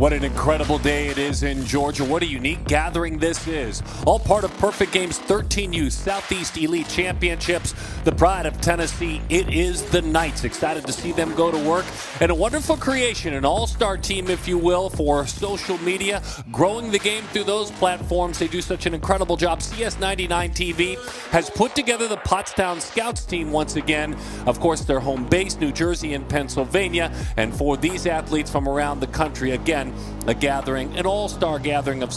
What an incredible day it is in Georgia. What a unique gathering this is. All part of Perfect Game's 13U Southeast Elite Championships. The pride of Tennessee, it is the Knights. Excited to see them go to work. And a wonderful creation, an all-star team, if you will, for social media. Growing the game through those platforms. They do such an incredible job. CS99 TV has put together the Pottstown Scouts team once again. Of course, their home base, New Jersey and Pennsylvania. And for these athletes from around the country, again, a gathering, an all-star gathering of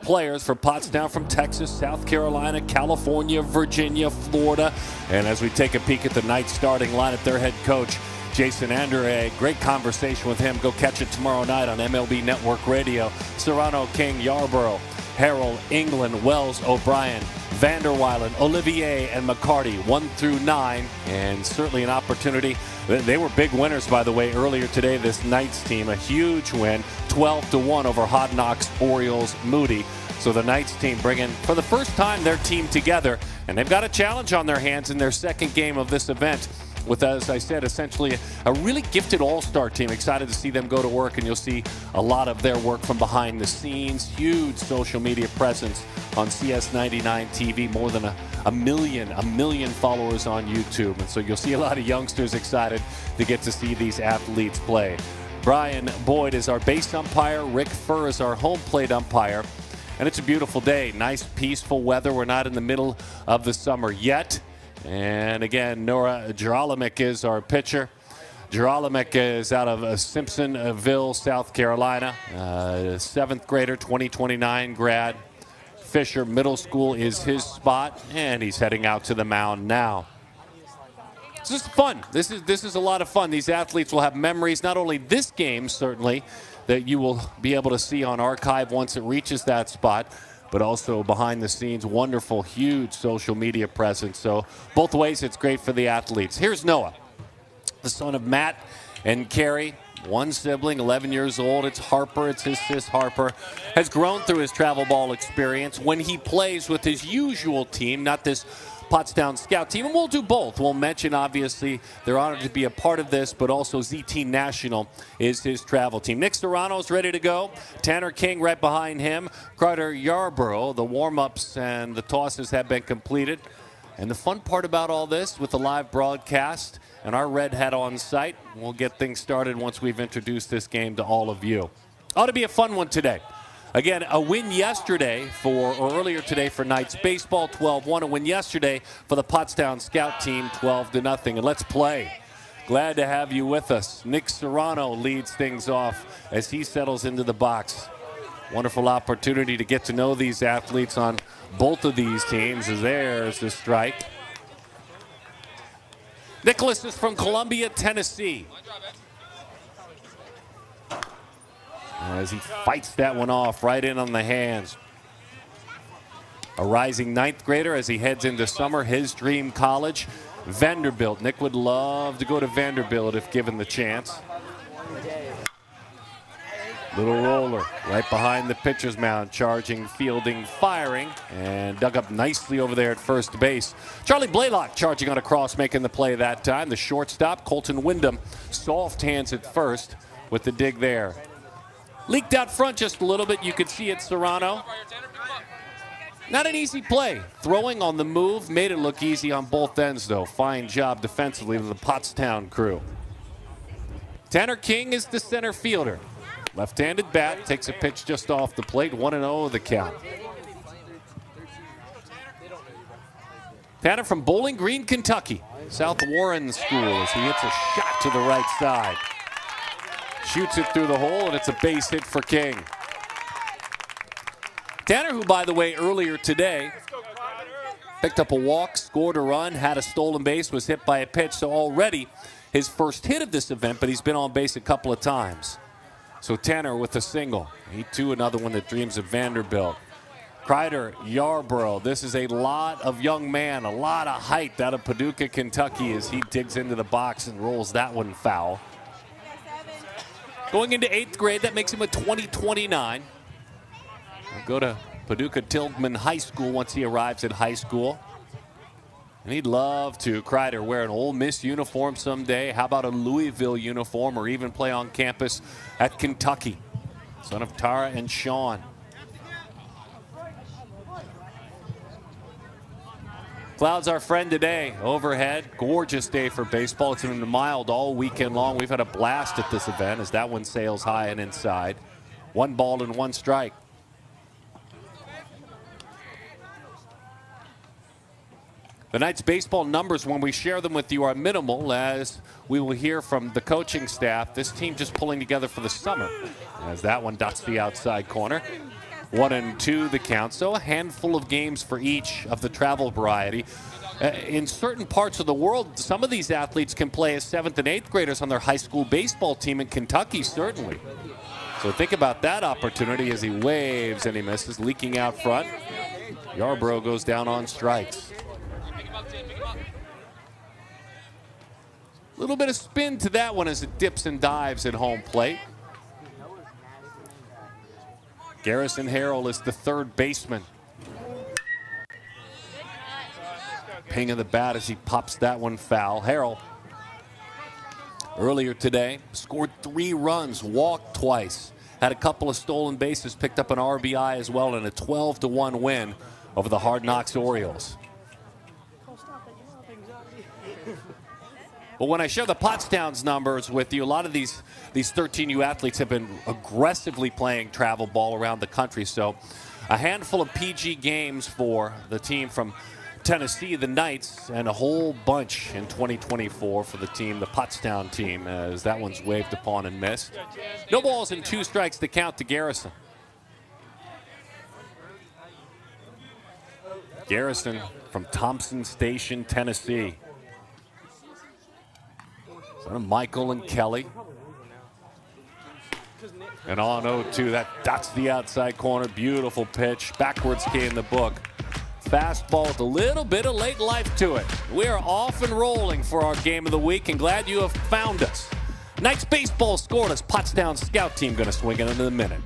players for Pottstown from Texas, South Carolina, California, Virginia, Florida. And as we take a peek at the Knights starting lineup, their head coach, Jason Andre, great conversation with him. Go catch it tomorrow night on MLB Network Radio. Serrano, King, Yarborough, Harrell, England, Wells, O'Brien, Vanderweilen, Olivier, and McCarty, 1 through 9, and certainly an opportunity. They were big winners, by the way, earlier today, this Knights team. A huge win, 12-1 over Hard Knocks Orioles Moody. So the Knights team bringing, for the first time, their team together, and they've got a challenge on their hands in their second game of this event with, as I said, essentially a really gifted all-star team. Excited to see them go to work, and you'll see a lot of their work from behind the scenes. Huge social media presence on CS99 TV, more than a million followers on YouTube. And so you'll see a lot of youngsters excited to get to see these athletes play. Brian Boyd is our base umpire. Rick Furr is our home plate umpire. And it's a beautiful day. Nice, peaceful weather. We're not in the middle of the summer yet. And again, Nora Geralamick is our pitcher. Geralamick is out of Simpsonville, South Carolina. 7th grader, 2029 grad. Fisher Middle School is his spot, and he's heading out to the mound now. This is fun. This is a lot of fun. These athletes will have memories, not only this game, certainly, that you will be able to see on archive once it reaches that spot, but also behind the scenes, wonderful, huge social media presence. So both ways, it's great for the athletes. Here's Noah, the son of Matt and Carrie. One sibling, 11 years old. It's Harper. It's his sis Harper. Has grown through his travel ball experience when he plays with his usual team, not this Pottstown Scout team. And we'll do both. We'll mention, obviously, they're honored to be a part of this, but also ZT National is his travel team. Nick Serrano's ready to go. Tanner King right behind him. Carter Yarborough, the warm-ups and the tosses have been completed. And the fun part about all this with the live broadcast and our red hat on site, we'll get things started once we've introduced this game to all of you. Ought to be a fun one today. Again, a win yesterday earlier today for Knights baseball, 12-1. A win yesterday for the Pottstown Scout team, 12-0. And let's play. Glad to have you with us. Nick Serrano leads things off as he settles into the box. Wonderful opportunity to get to know these athletes on both of these teams. As there's the strike. Nicholas is from Columbia, Tennessee. As he fights that one off right in on the hands. A rising 9th grader as he heads into summer, his dream college, Vanderbilt. Nick would love to go to Vanderbilt if given the chance. Little roller right behind the pitcher's mound, charging, fielding, firing, and dug up nicely over there at first base. Charlie Blaylock charging on a cross, making the play that time. The shortstop, Colton Wyndham, soft hands at first with the dig there. Leaked out front just a little bit. You could see it, Serrano. Not an easy play. Throwing on the move made it look easy on both ends, though. Fine job defensively to the Pottstown crew. Tanner King is the center fielder. Left-handed bat, takes a pitch just off the plate. 1-0 the count. Tanner from Bowling Green, Kentucky. South Warren School as he hits a shot to the right side. Shoots it through the hole, and it's a base hit for King. Tanner, who, by the way, earlier today picked up a walk, scored a run, had a stolen base, was hit by a pitch. So already his first hit of this event, but he's been on base a couple of times. So Tanner with a single. He, too, another one that dreams of Vanderbilt. Carter Yarborough. This is a lot of young man, a lot of height out of Paducah, Kentucky, as he digs into the box and rolls that one foul. Going into 8th grade, that makes him a 2029. He'll go to Paducah Tilghman High School once he arrives at high school. And he'd love to, Kreider, wear an Ole Miss uniform someday. How about a Louisville uniform, or even play on campus at Kentucky? son of Tara and Sean. Clouds our friend today. Overhead, gorgeous day for baseball. It's been mild all weekend long. We've had a blast at this event as that one sails high and inside. 1 ball and 1 strike. The Knights baseball numbers, when we share them with you, are minimal, as we will hear from the coaching staff. This team just pulling together for the summer, as that one dots the outside corner. 1-2 the count, so a handful of games for each of the travel variety. In certain parts of the world, some of these athletes can play as 7th and 8th graders on their high school baseball team in Kentucky, certainly. So think about that opportunity as he waves and he misses, leaking out front. Yarborough goes down on strikes. A little bit of spin to that one as it dips and dives at home plate. Garrison Harrell is the third baseman. Ping of the bat as he pops that one foul. Harrell, earlier today, scored 3 runs, walked twice, had a couple of stolen bases, picked up an RBI as well, and a 12-1 win over the Hard Knocks Orioles. But when I share the Pottstown's numbers with you, a lot of these 13U athletes have been aggressively playing travel ball around the country. So a handful of PG games for the team from Tennessee, the Knights, and a whole bunch in 2024 for the team, the Pottstown team, as that one's waved upon and missed. No balls and 2 strikes to count to Garrison. Garrison from Thompson Station, Tennessee. Son of Michael and Kelly. And on 0-2, that dots the outside corner. Beautiful pitch. Backwards came the book. Fastball with a little bit of late life to it. We are off and rolling for our game of the week, and glad you have found us. Knights baseball scoreless. Pottstown scout team going to swing it into the minute.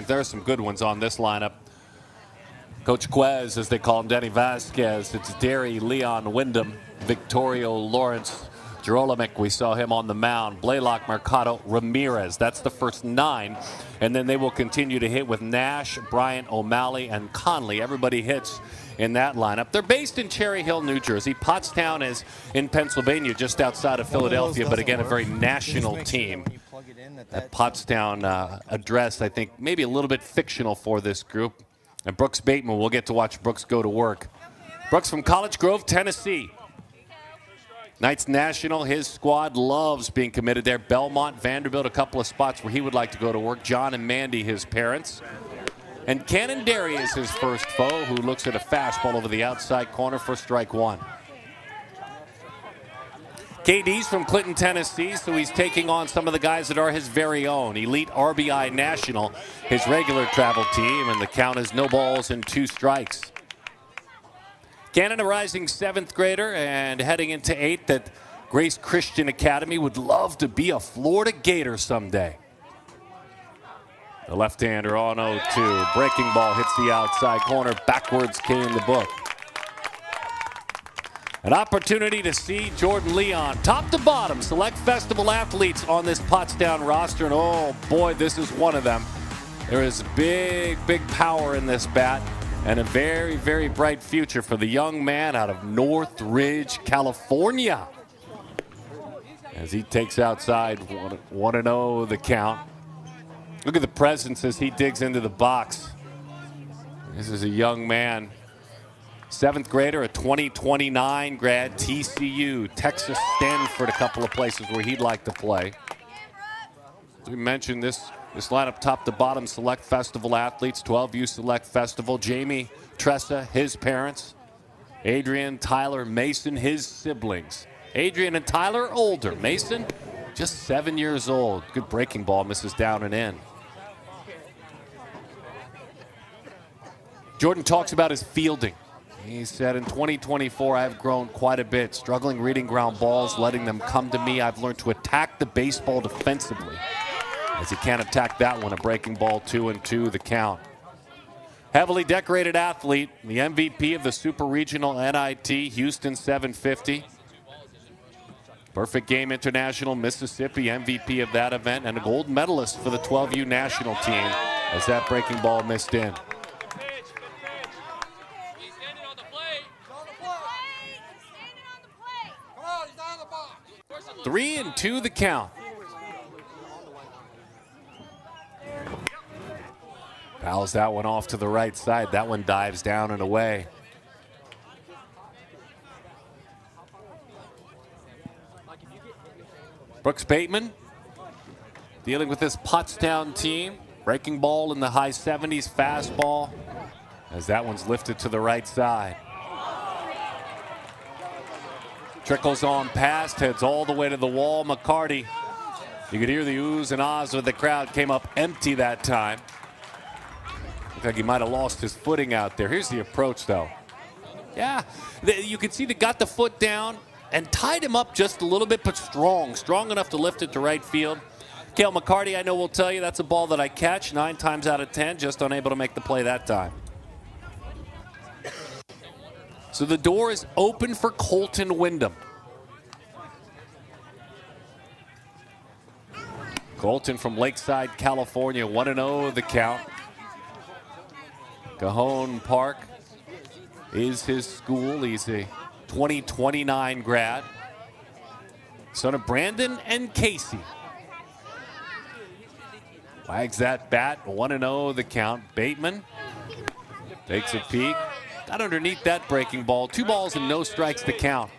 There are some good ones on this lineup. Coach Quez, as they call him, Denny Vasquez. It's Derry, Leon Wyndham, Victorio Lawrence, Gerolamic. We saw him on the mound. Blaylock, Mercado, Ramirez. That's the first 9. And then they will continue to hit with Nash, Bryant, O'Malley, and Conley. Everybody hits in that lineup. They're based in Cherry Hill, New Jersey. Pottstown is in Pennsylvania, just outside of Philadelphia, but again, a very national team. That Pottstown address, I think, maybe a little bit fictional for this group. And Brooks Bateman, we'll get to watch Brooks go to work. Brooks from College Grove, Tennessee. Knights National, his squad loves being committed there. Belmont, Vanderbilt, a couple of spots where he would like to go to work. John and Mandy, his parents. And Cannon Derry is his first foe, who looks at a fastball over the outside corner for strike 1. KD's from Clinton, Tennessee, so he's taking on some of the guys that are his very own. Elite RBI National, his regular travel team, and the count is no balls and 2 strikes. Cannon, a rising 7th grader, and heading into 8th at Grace Christian Academy, would love to be a Florida Gator someday. The left-hander on 0-2. Breaking ball hits the outside corner. Backwards came the book. An opportunity to see Jordan Leon, top to bottom, select festival athletes on this Pottstown roster. And oh boy, this is one of them. There is big, big power in this bat and a very, very bright future for the young man out of Northridge, California. as he takes outside 1-0 the count. Look at the presence as he digs into the box. This is a young man, 7th grader, a 2029 grad, TCU, Texas, Stanford, a couple of places where he'd like to play. As we mentioned, this lineup top to bottom select festival athletes, 12U select festival. Jamie Tressa, his parents. Adrian, Tyler, Mason, his siblings. Adrian and Tyler older. Mason, just 7 years old. Good breaking ball, misses down and in. Jordan talks about his fielding. He said, in 2024, I've grown quite a bit. Struggling reading ground balls, letting them come to me. I've learned to attack the baseball defensively. As he can't attack that one, a breaking ball, 2-2 the count. Heavily decorated athlete, the MVP of the Super Regional NIT, Houston 750. Perfect Game International, Mississippi, MVP of that event, and a gold medalist for the 12U national team as that breaking ball missed in. 3-2 the count. Fouls that one off to the right side. That one dives down and away. Brooks Bateman dealing with this Pottstown team. Breaking ball in the high 70s, fastball, as that one's lifted to the right side. Trickles on past, heads all the way to the wall. McCarty, you could hear the oohs and ahs of the crowd, came up empty that time. Looked like he might have lost his footing out there. Here's the approach, though. Yeah, you could see they got the foot down and tied him up just a little bit, but strong enough to lift it to right field. Cale McCarty, I know, will tell you that's a ball that I catch 9 times out of 10, just unable to make the play that time. So the door is open for Colton Wyndham. Colton from Lakeside, California, 1-0 the count. Cajon Park is his school. He's a 2029 grad. Son of Brandon and Casey. Wags that bat, 1-0 the count. Bateman takes a peek. Got underneath that breaking ball. 2 balls and no strikes to count.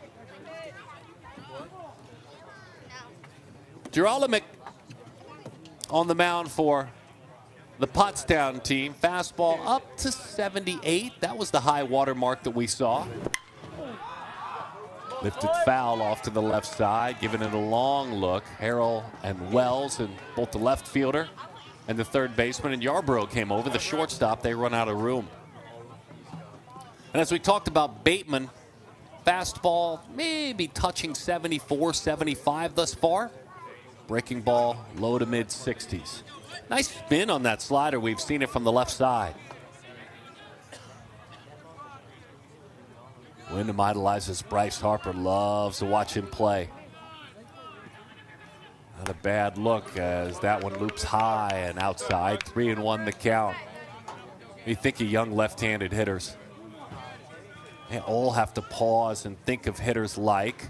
Geralamick on the mound for the Pottstown team. Fastball up to 78. That was the high water mark that we saw. Lifted foul off to the left side, giving it a long look. Harrell and Wells, and both the left fielder and the third baseman, and Yarborough came over. The shortstop, they run out of room. And as we talked about Bateman, fastball maybe touching 74, 75 thus far. Breaking ball, low to mid 60s. Nice spin on that slider. We've seen it from the left side. Wyndham idolizes Bryce Harper, loves to watch him play. Not a bad look as that one loops high and outside. 3-1 the count. You think of young left-handed hitters. They all have to pause and think of hitters like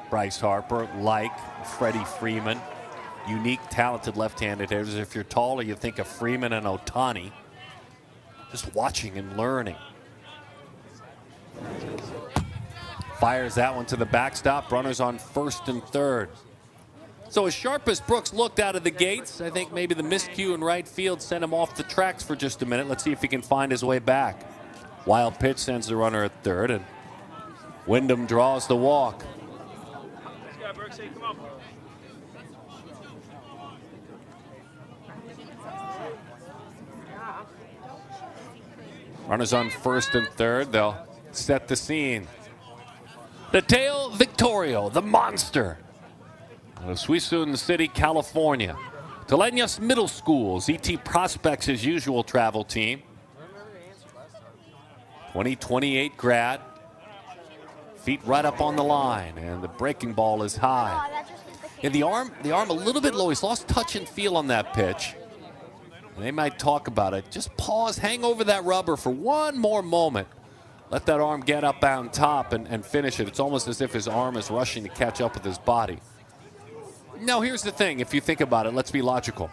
Bryce Harper, like Freddie Freeman. Unique, talented left-handed hitters. If you're taller, you think of Freeman and Ohtani. Just watching and learning. Fires that one to the backstop. Runners on first and third. So as sharp as Brooks looked out of the gates, I think maybe the miscue in right field sent him off the tracks for just a minute. Let's see if he can find his way back. Wild pitch sends the runner at third, and Wyndham draws the walk. Runners on first and third. They'll set the scene. Mateo Victorio, the monster, out of Suisun City, California. Teleñas Middle School, ZT Prospects, his usual travel team. 2028 grad. Feet right up on the line, and the breaking ball is high. And the arm a little bit low. He's lost touch and feel on that pitch. And they might talk about it. Just pause, hang over that rubber for one more moment. Let that arm get up on top and finish it. It's almost as if his arm is rushing to catch up with his body. Now, here's the thing. If you think about it, let's be logical.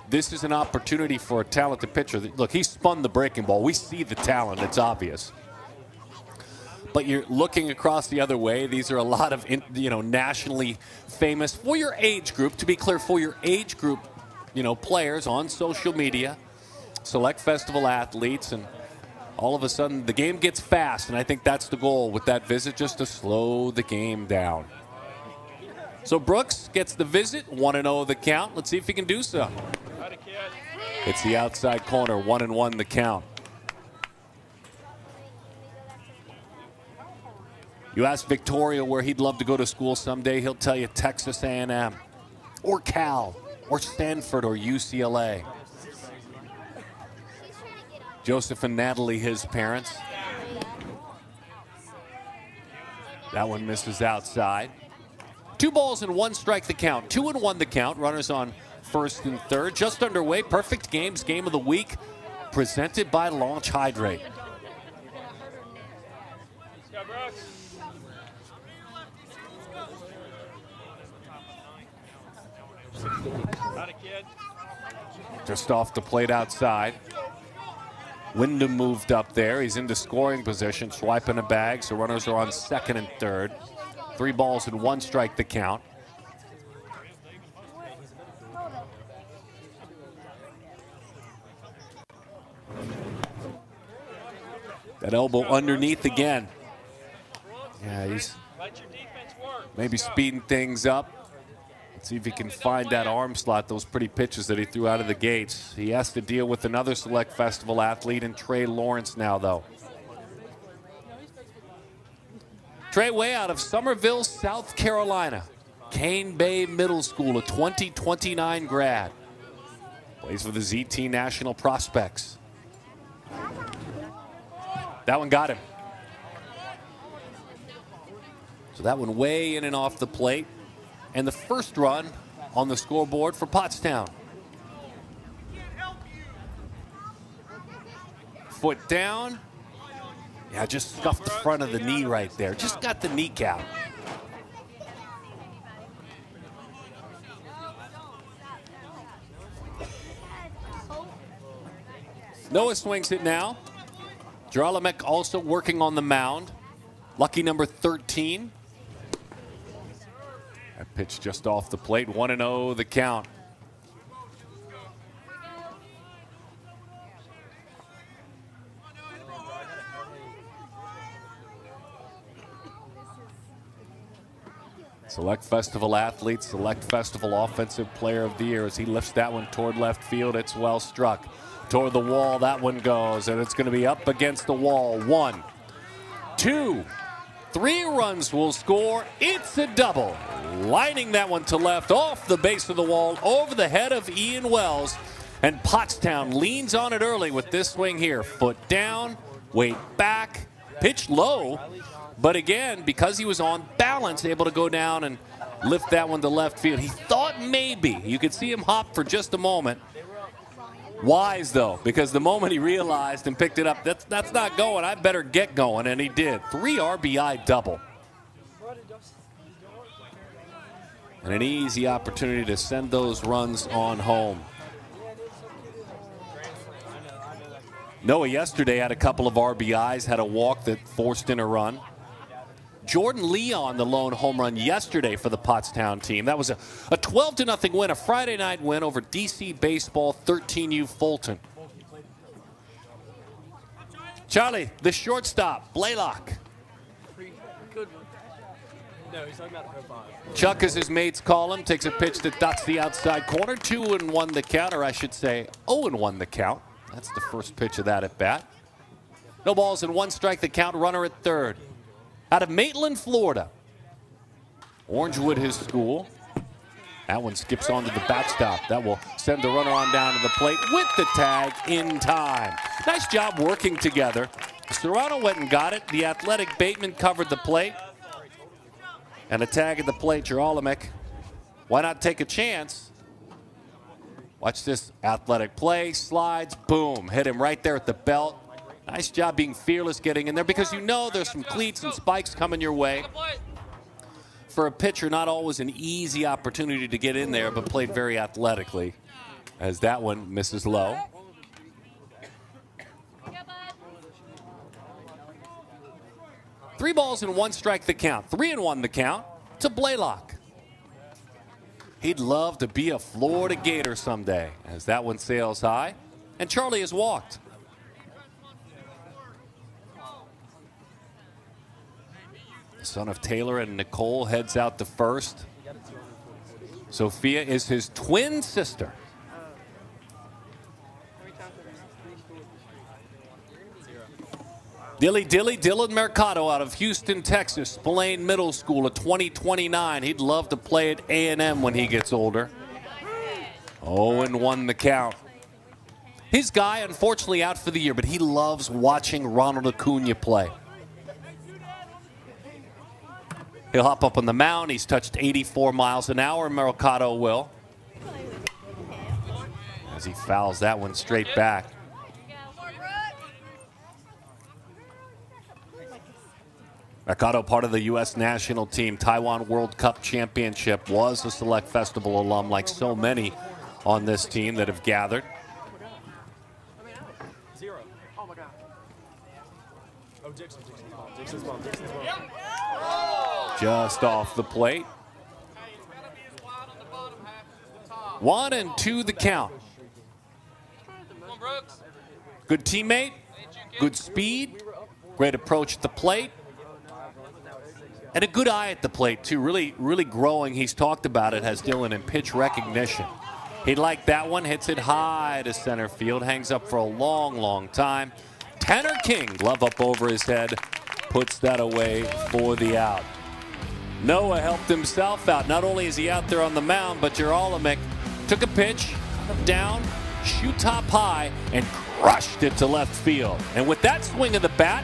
This is an opportunity for a talented pitcher. Look, he spun the breaking ball. We see the talent. It's obvious. But you're looking across the other way. These are a lot of, nationally famous, for your age group, to be clear, for your age group, players on social media, select festival athletes, and all of a sudden the game gets fast. And I think that's the goal with that visit, just to slow the game down. So Brooks gets the visit, 1-0 the count. Let's see if he can do so. It's the outside corner, 1-1 the count. You ask Victoria where he'd love to go to school someday, he'll tell you Texas A&M, or Cal, or Stanford, or UCLA. Joseph and Natalie, his parents. That one misses outside. 2 balls and 1 strike the count. 2-1 the count. Runners on first and third. Just underway. Perfect Games Game of the Week, presented by Launch Hydrate. Just off the plate outside. Wyndham moved up there. He's into scoring position, swiping a bag. So runners are on second and third. 3 balls and 1 strike the count. That elbow underneath again. Yeah, he's maybe speeding things up. Let's see if he can find that arm slot, those pretty pitches that he threw out of the gates. He has to deal with another Select Festival athlete in Trey Lawrence now, though. Trey way out of Somerville, South Carolina. Cane Bay Middle School, a 2029 grad. Plays for the ZT National Prospects. That one got him. So that one way in and off the plate. And the first run on the scoreboard for Pottstown. Foot down. Yeah, just scuffed the front of the knee right there. Just got the kneecap. Noah swings it now. Jarlamek also working on the mound. Lucky number 13. That pitch just off the plate. 1-0 the count. Select Festival athlete, Select Festival Offensive Player of the Year as he lifts that one toward left field. It's well struck. Toward the wall, that one goes, and it's going to be up against the wall. 1, 2, 3 runs will score. It's a double. Lining that one to left, off the base of the wall, over the head of Ian Wells. And Pottstown leans on it early with this swing here. Foot down, weight back, pitch low. But again, because he was on balance, able to go down and lift that one to left field. He thought maybe. You could see him hop for just a moment. Wise, though, because the moment he realized and picked it up, that's not going. I better get going, and he did. 3 RBI double. And an easy opportunity to send those runs on home. Noah yesterday had a couple of RBIs, had a walk that forced in a run. Jordan Leon, the lone home run yesterday for the Pottstown team. That was a 12-0 win, a Friday night win over DC Baseball 13U Fulton. Charlie, the shortstop, Blaylock. No, he's talking about the profile. Chuck, as his mates call him, takes a pitch that dots the outside corner. 2-1 the count, or I should say 0-1 the count. That's the first pitch of that at bat. No balls and 1 strike the count, runner at third. Out of Maitland, Florida. Orangewood, his school. That one skips onto the backstop. That will send the runner on down to the plate with the tag in time. Nice job working together. Serrano went and got it. The athletic Bateman covered the plate. And a tag at the plate, Jarlamek. Why not take a chance? Watch this athletic play, slides, boom. Hit him right there at the belt. Nice job being fearless getting in there because you know there's some cleats and spikes coming your way. for a pitcher, not always an easy opportunity to get in there, but played very athletically, as that one misses low. Three balls and one strike the count. 3-1 the count to Blaylock. He'd love to be a Florida Gator someday, as that one sails high, and Charlie has walked. The son of Taylor and Nicole heads out to first. Sophia is his twin sister. Dylan Mercado out of Houston, Texas, Spillane Middle School, a 2029. He'd love to play at A&M when he gets older. 0-1 the count. His guy, unfortunately, out for the year, but he loves watching Ronald Acuna play. He'll hop up on the mound. He's touched 84 miles an hour, Mercado will. As he fouls that one straight back. Mercado, part of the U.S. national team, Taiwan World Cup Championship, was a Select Festival alum like so many on this team that have gathered. 0. Oh, my God. Oh, Dixon's ball. Just off the plate. 1-2 the count. Good teammate, good speed, great approach at the plate. And a good eye at the plate, too. Really growing. He's talked about it, has Dylan, in pitch recognition. He liked that one. Hits it high to center field. Hangs up for a long time. Tanner King, glove up over his head, puts that away for the out. Noah helped himself out. Not only is he out there on the mound, but Gerolamick took a pitch, down, shoot top high, and crushed it to left field. And with that swing of the bat,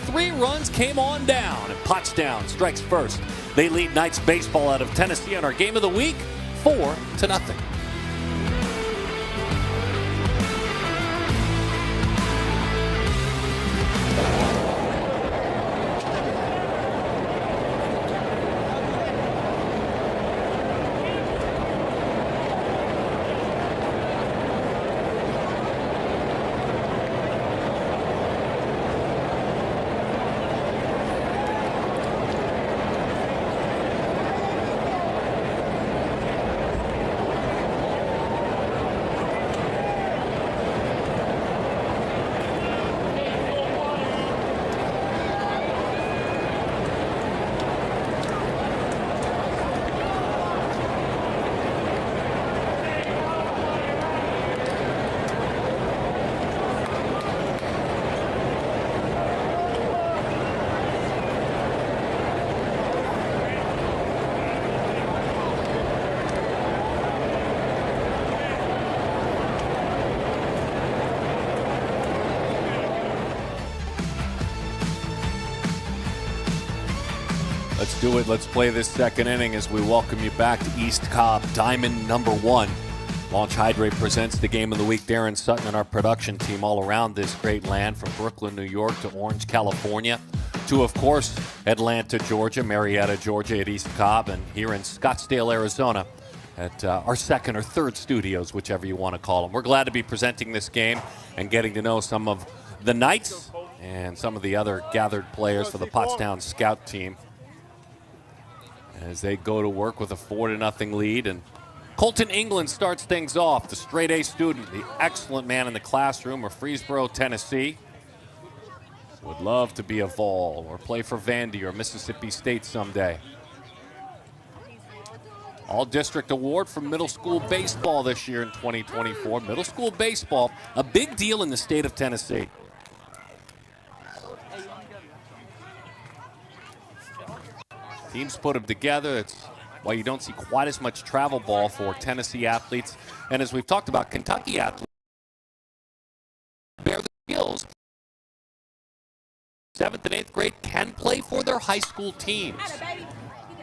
3 runs came on down, and Pottstown strikes first. They lead Knights baseball out of Tennessee on our game of the week, 4-0. Let's do it. Let's play this second inning as we welcome you back to East Cobb, Diamond number 1. Launch Hydrate presents the game of the week. Darren Sutton and our production team all around this great land, from Brooklyn, New York to Orange, California, to, of course, Atlanta, Georgia, Marietta, Georgia at East Cobb, and here in Scottsdale, Arizona at our second or third studios, whichever you want to call them. We're glad to be presenting this game and getting to know some of the Knights and some of the other gathered players for the Pottstown Scout team as they go to work with a 4-0 lead. And Colton England starts things off, the straight-A student, the excellent man in the classroom of Freesboro, Tennessee. Would love to be a Vol or play for Vandy or Mississippi State someday. All-District Award for middle school baseball this year in 2024. Middle school baseball, a big deal in the state of Tennessee. Teams put them together. That's why you don't see quite as much travel ball for Tennessee athletes. And as we've talked about, Kentucky athletes bear the skills. 7th and 8th grade can play for their high school teams.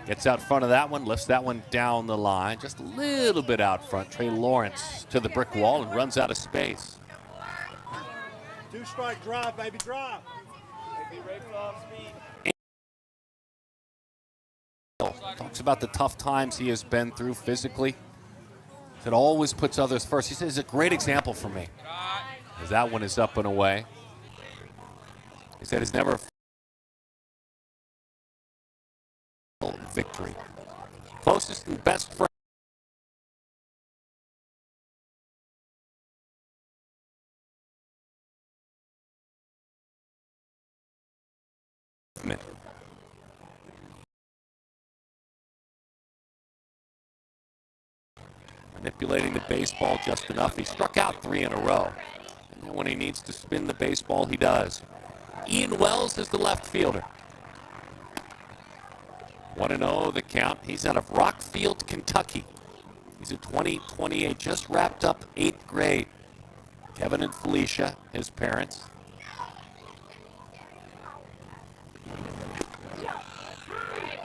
Gets out front of that one, lifts that one down the line, just a little bit out front. Trey Lawrence to the brick wall and runs out of space. 2-strike drive, baby, drive. talks about the tough times he has been through physically. It always puts others first. He says, it's a great example for me. As that one is up and away. He said he's never victory. Closest and best friend. Manipulating the baseball just enough. He struck out 3 in a row. And then when he needs to spin the baseball, he does. Ian Wells is the left fielder. 1-0 the count. He's out of Rockfield, Kentucky. He's a 2028, just wrapped up 8th grade. Kevin and Felicia, his parents.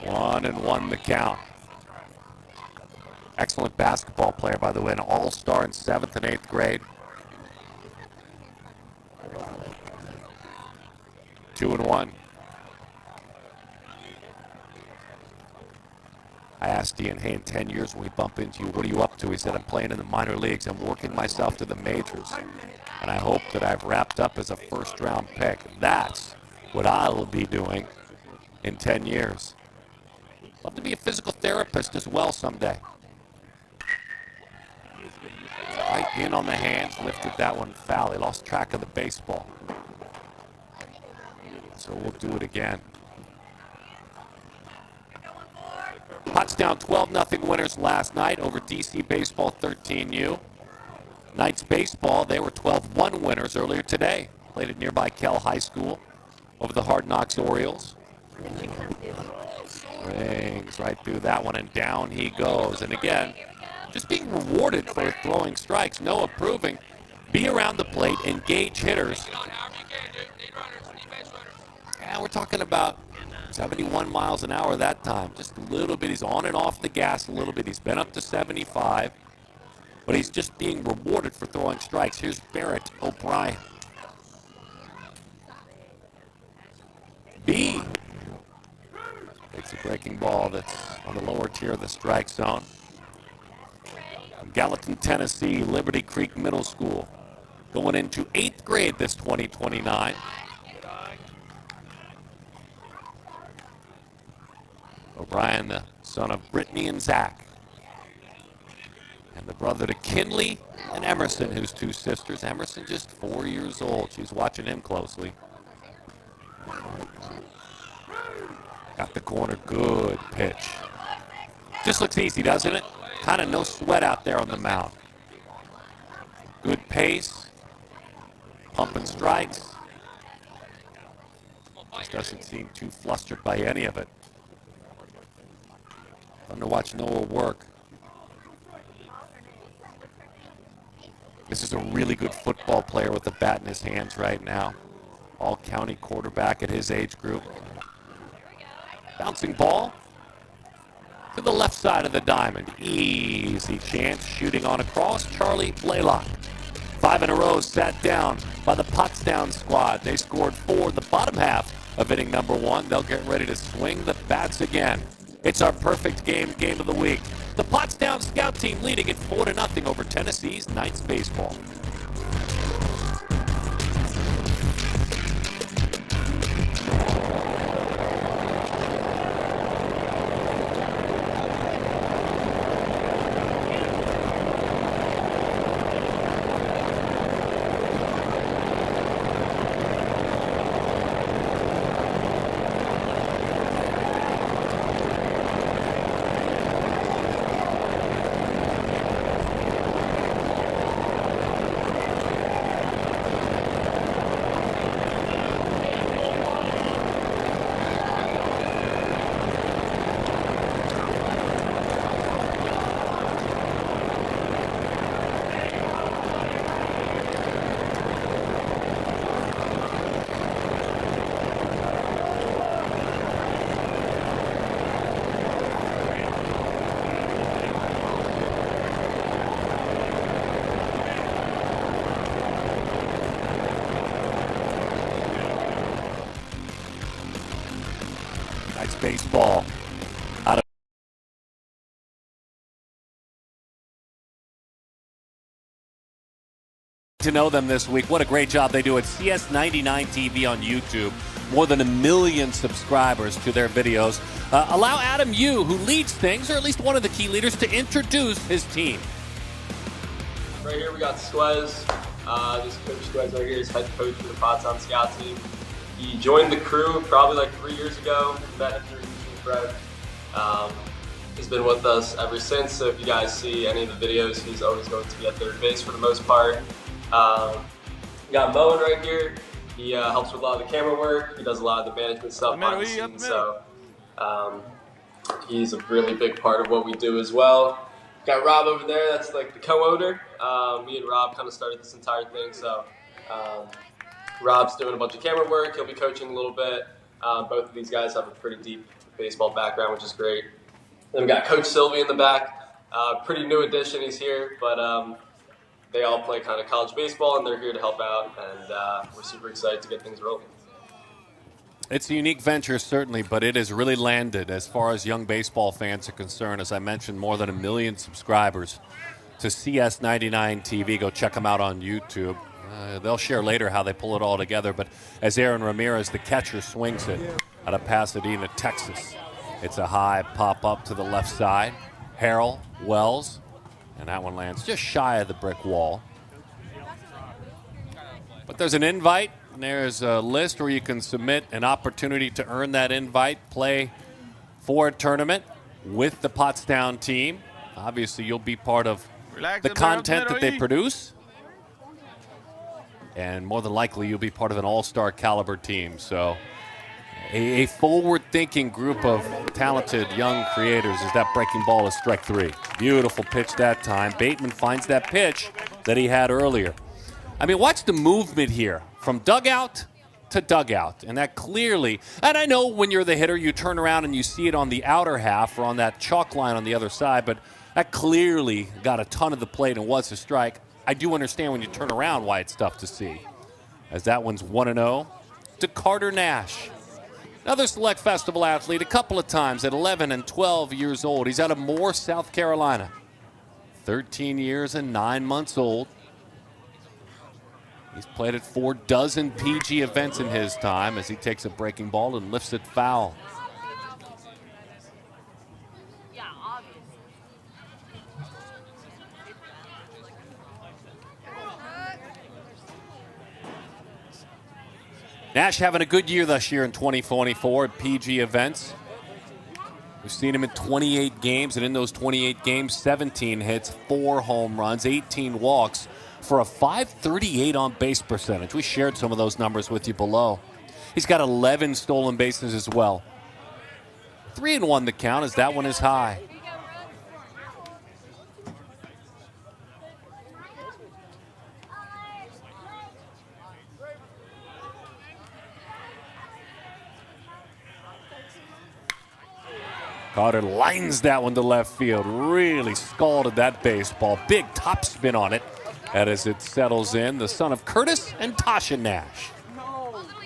One and one the count. Excellent basketball player, by the way, an all-star in 7th and 8th grade. 2-1. I asked Ian, hey, in 10 years when we bump into you, what are you up to? He said, I'm playing in the minor leagues. I'm working myself to the majors. And I hope that I've wrapped up as a first-round pick. That's what I'll be doing in 10 years. Love to be a physical therapist as well someday. Right in on the hands, lifted that one foul. He lost track of the baseball. So we'll do it again. Pottstown 12-0 winners last night over DC Baseball 13U. Knights Baseball, they were 12-1 winners earlier today. Played at nearby Kell High School over the Hard Knocks Orioles. Swings right through that one, and down he goes. And again, just being rewarded for throwing strikes. No approving. Be around the plate, engage hitters. Yeah, we're talking about 71 miles an hour that time. Just a little bit. He's on and off the gas a little bit. He's been up to 75. But he's just being rewarded for throwing strikes. Here's Barrett O'Brien. B. Takes a breaking ball that's on the lower tier of the strike zone. From Gallatin, Tennessee, Liberty Creek Middle School. Going into 8th grade this 2029. O'Brien, the son of Brittany and Zach. And the brother to Kinley and Emerson, whose 2 sisters. Emerson just 4 years old. She's watching him closely. Got the corner. Good pitch. Just looks easy, doesn't it? Kind of no sweat out there on the mound. Good pace. Pumping strikes. Just doesn't seem too flustered by any of it. Fun to watch Noah work. This is a really good football player with the bat in his hands right now. All-county quarterback at his age group. Bouncing ball to the left side of the diamond. Easy chance shooting on across. Charlie Blaylock. 5 in a row sat down by the Pottstown squad. They scored 4 the bottom half of inning number 1. They'll get ready to swing the bats again. It's our perfect game of the week. The Pottstown Scout team leading it 4-0 over Tennessee's Knights Baseball. Baseball To know them this week. What a great job they do at CS99 TV on YouTube. More than 1 million subscribers to their videos. Allow Adam Yu, who leads things, or at least one of the key leaders, to introduce his team. Right here we got Squez. This Coach Squez right here is head coach for the Pottstown Scout team. He joined the crew probably like 3 years ago. Met him through Fred. He's been with us ever since, so if you guys see any of the videos, he's always going to be at third base for the most part. We got Moen right here. He helps with a lot of the camera work. He does a lot of the management stuff behind the scenes, so he's a really big part of what we do as well. Got Rob over there, that's like the co-owner. Me and Rob kind of started this entire thing, so Rob's doing a bunch of camera work. He'll be coaching a little bit. Both of these guys have a pretty deep baseball background, which is great. Then we got Coach Sylvie in the back. Pretty new addition, he's here, but they all play kind of college baseball, and they're here to help out, and we're super excited to get things rolling. It's a unique venture, certainly, but it has really landed as far as young baseball fans are concerned. As I mentioned, more than 1 million subscribers to CS99 TV. Go check them out on YouTube. They'll share later how they pull it all together, but as Aaron Ramirez, the catcher, swings it out of Pasadena, Texas, it's a high pop-up to the left side. Harrell, Wells, and that one lands just shy of the brick wall. But there's an invite, and there's a list where you can submit an opportunity to earn that invite, play for a tournament with the Pottstown team. Obviously, you'll be part of the content that they produce. And more than likely, you'll be part of an all-star caliber team. So a forward-thinking group of talented young creators as that breaking ball is strike three. Beautiful pitch that time. Bateman finds that pitch that he had earlier. I mean, watch the movement here from dugout to dugout. And that clearly, and I know when you're the hitter, you turn around and you see it on the outer half or on that chalk line on the other side, but that clearly got a ton of the plate and was a strike. I do understand when you turn around why it's tough to see. As that one's 1-0 to Carter Nash. Another Select Festival athlete a couple of times at 11 and 12 years old. He's out of Moore, South Carolina. 13 years and 9 months old. He's played at 4 dozen PG events in his time as he takes a breaking ball and lifts it foul. Nash having a good year this year in 2024 at PG events. We've seen him in 28 games, and in those 28 games, 17 hits, 4 home runs, 18 walks for a .538 on base percentage. We shared some of those numbers with you below. He's got 11 stolen bases as well. 3-1 the count as that one is high. Carter lines that one to left field. Really scalded that baseball. Big top spin on it. And as it settles in, the son of Curtis and Tasha Nash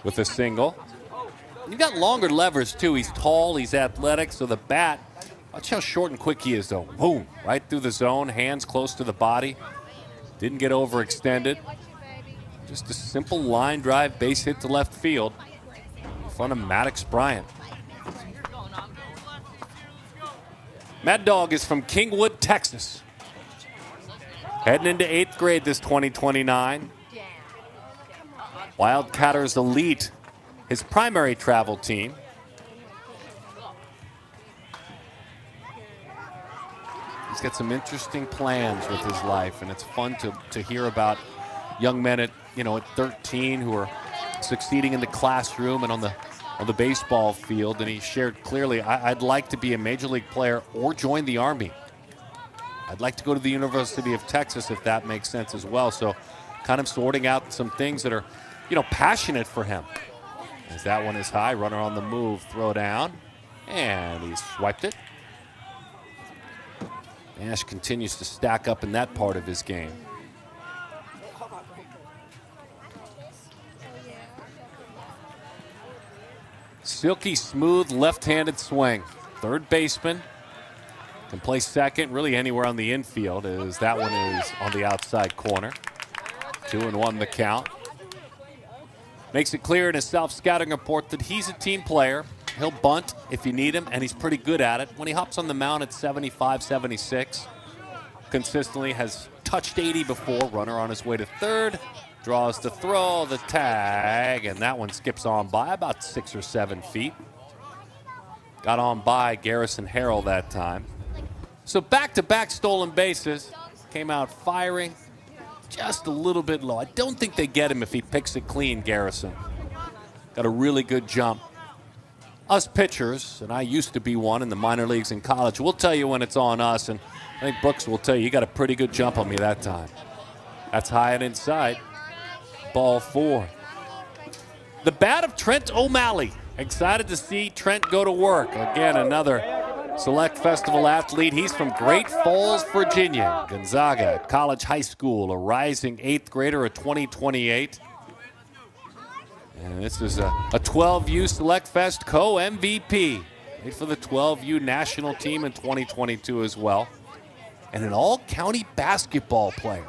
with a single. He's got longer levers, too. He's tall, he's athletic, so the bat, watch how short and quick he is, though. Boom, right through the zone, hands close to the body. Didn't get overextended. Just a simple line drive base hit to left field in front of Maddox Bryant. Mad Dog is from Kingwood, Texas. Heading into 8th grade this 2029. Wildcatters Elite, his primary travel team. He's got some interesting plans with his life, and it's fun to hear about young men at 13 who are succeeding in the classroom and on the baseball field. And he shared clearly, I'd like to be a major league player or join the Army. I'd like to go to the University of Texas if that makes sense as well. So kind of sorting out some things that are, passionate for him. As that one is high, runner on the move, throw down, and he swiped it. Nash continues to stack up in that part of his game. Silky smooth left-handed swing. Third baseman can play second, really anywhere on the infield, as that one is on the outside corner. 2-1 the count. Makes it clear in his self-scouting report that he's a team player. He'll bunt if you need him, and he's pretty good at it. When he hops on the mound at 75, 76, consistently has touched 80 before. Runner on his way to third. Draws the throw, the tag, and that one skips on by about 6 or 7 feet. Got on by Garrison Harrell that time. So back-to-back stolen bases. Came out firing just a little bit low. I don't think they get him if he picks it clean, Garrison. Got a really good jump. Us pitchers, and I used to be one in the minor leagues in college, we'll tell you when it's on us, and I think Brooks will tell you, you got a pretty good jump on me that time. That's high and inside. Ball 4. The bat of Trent O'Malley. Excited to see Trent go to work. Again, another Select Festival athlete. He's from Great Falls, Virginia. Gonzaga College High School, a rising 8th grader of 2028. And this is a 12U Select Fest co-MVP. Played for the 12U national team in 2022 as well. And an all-county basketball player.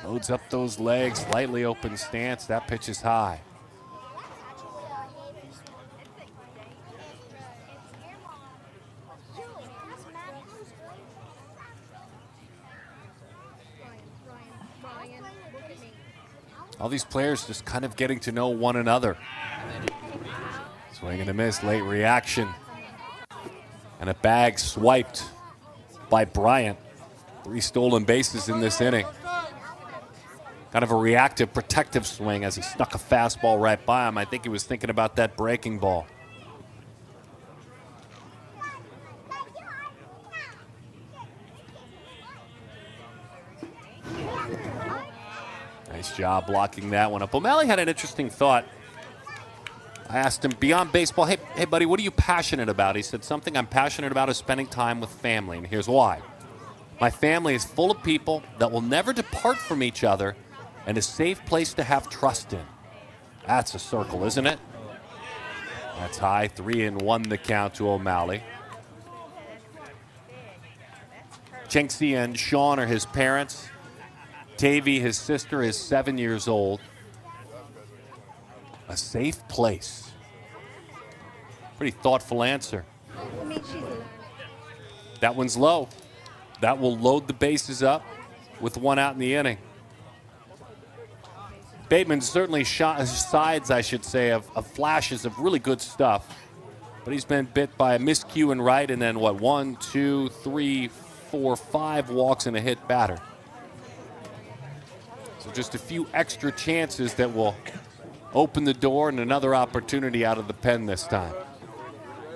Loads up those legs, slightly open stance. That pitch is high. All these players just kind of getting to know one another. Swing and a miss, late reaction. And a bag swiped by Bryant. 3 stolen bases in this inning. Kind of a reactive, protective swing as he stuck a fastball right by him. I think he was thinking about that breaking ball. Nice job blocking that one up. O'Malley had an interesting thought. I asked him, beyond baseball, hey buddy, what are you passionate about? He said, something I'm passionate about is spending time with family, and here's why. My family is full of people that will never depart from each other and a safe place to have trust in. That's a circle, isn't it? That's high. 3-1 the count to O'Malley. Chenxi and Sean are his parents. Tavy, his sister, is 7 years old. A safe place. Pretty thoughtful answer. That one's low. That will load the bases up with 1 out in the inning. Bateman certainly shot sides, I should say, of flashes of really good stuff. But he's been bit by a miscue in right, and then 1, 2, 3, 4, 5 walks and a hit batter. So just a few extra chances that will open the door and another opportunity out of the pen this time.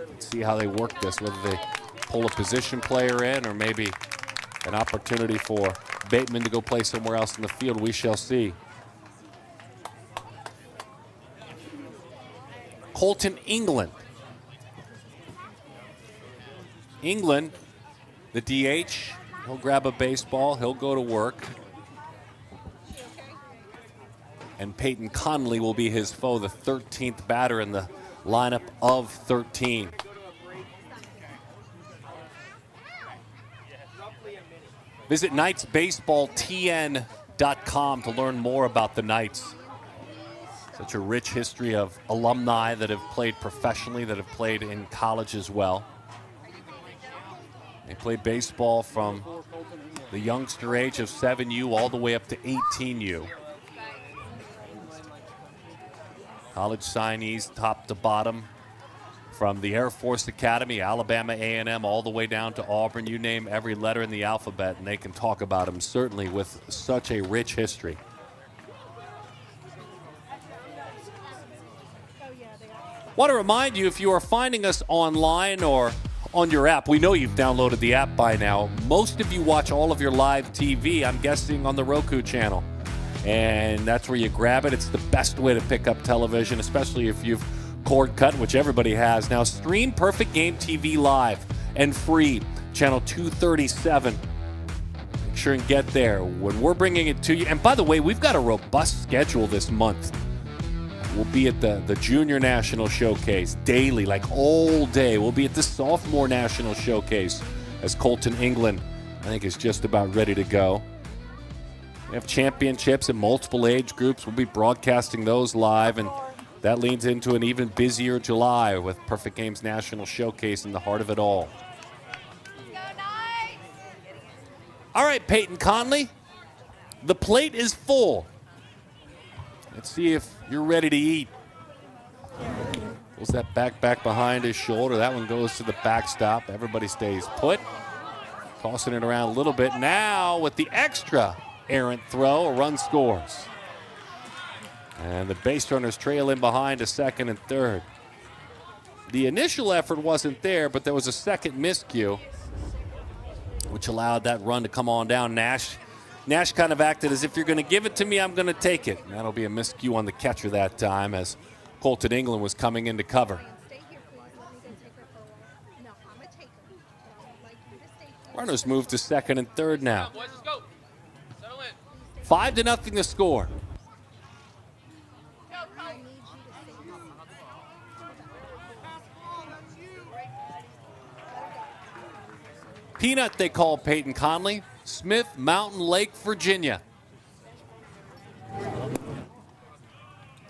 Let's see how they work this, whether they pull a position player in or maybe an opportunity for Bateman to go play somewhere else in the field. We shall see. Colton England. England, the DH, he'll grab a baseball, he'll go to work. And Peyton Conley will be his foe, the 13th batter in the lineup of 13. Visit KnightsBaseballTN.com to learn more about the Knights. Such a rich history of alumni that have played professionally, that have played in college as well. They played baseball from the youngster age of 7U all the way up to 18U. College signees top to bottom, from the Air Force Academy, Alabama A&M, all the way down to Auburn. You name every letter in the alphabet, and they can talk about them, certainly with such a rich history. Want to remind you, if you are finding us online or on your app, we know you've downloaded the app by now. Most of you watch all of your live TV, I'm guessing, on the Roku channel. And that's where you grab it. It's the best way to pick up television, especially if you've cord cut, which everybody has. Now stream Perfect Game TV live and free, channel 237. Make sure and get there when we're bringing it to you. And by the way, we've got a robust schedule this month. We'll be at the Junior National Showcase daily, like all day. We'll be at the Sophomore National Showcase as Colton England, I think, is just about ready to go. We have championships in multiple age groups. We'll be broadcasting those live, and that leads into an even busier July with Perfect Games National Showcase in the heart of it all. All right, Peyton Conley, the plate is full. Let's see if you're ready to eat. Pulls that back behind his shoulder. That one goes to the backstop. Everybody stays put. Tossing it around a little bit. Now with the extra errant throw, a run scores. And the base runners trail in behind to second and third. The initial effort wasn't there, but there was a second miscue, which allowed that run to come on down. Nash kind of acted as if you're going to give it to me, I'm going to take it. And that'll be a miscue on the catcher that time as Colton England was coming in to cover. Runners move to second and third now. 5-0 the score. Peanut, they call Peyton Conley. Smith, Mountain Lake, Virginia.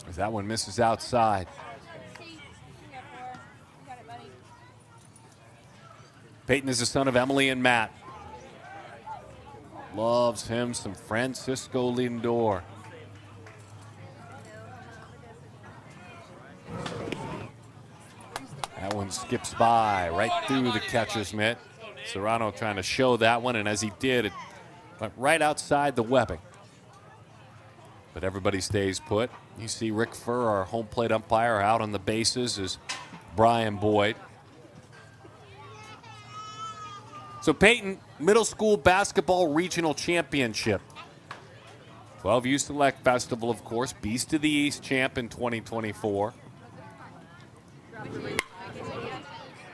As that one misses outside. Peyton is the son of Emily and Matt. Loves him some Francisco Lindor. That one skips by right through the catcher's mitt. Serrano trying to show that one, and as he did, it went right outside the webbing. But everybody stays put. You see Rick Furr, our home plate umpire, out on the bases is Brian Boyd. So Peyton, middle school basketball regional championship. 12U Select Festival, of course. Beast of the East champ in 2024.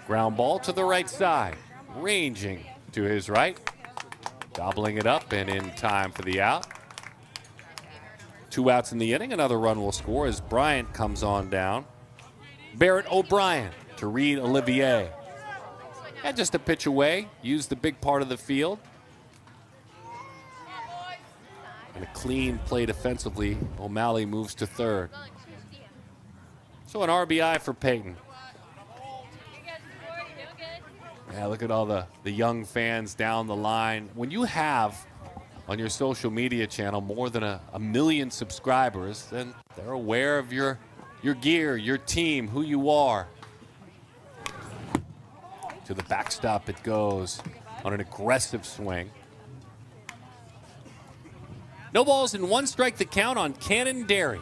Ground ball to the right side. Ranging to his right. Gobbling it up and in time for the out. 2 outs in the inning. Another run will score as Bryant comes on down. Barrett O'Brien to Reed Olivier. And just a pitch away. Used the big part of the field. And a clean play defensively. O'Malley moves to third. So an RBI for Peyton. Yeah, look at all the young fans down the line. When you have on your social media channel more than a million subscribers, then they're aware of your gear, your team, who you are. To the backstop it goes on an aggressive swing. No balls and 1 strike the count on Cannon Derry.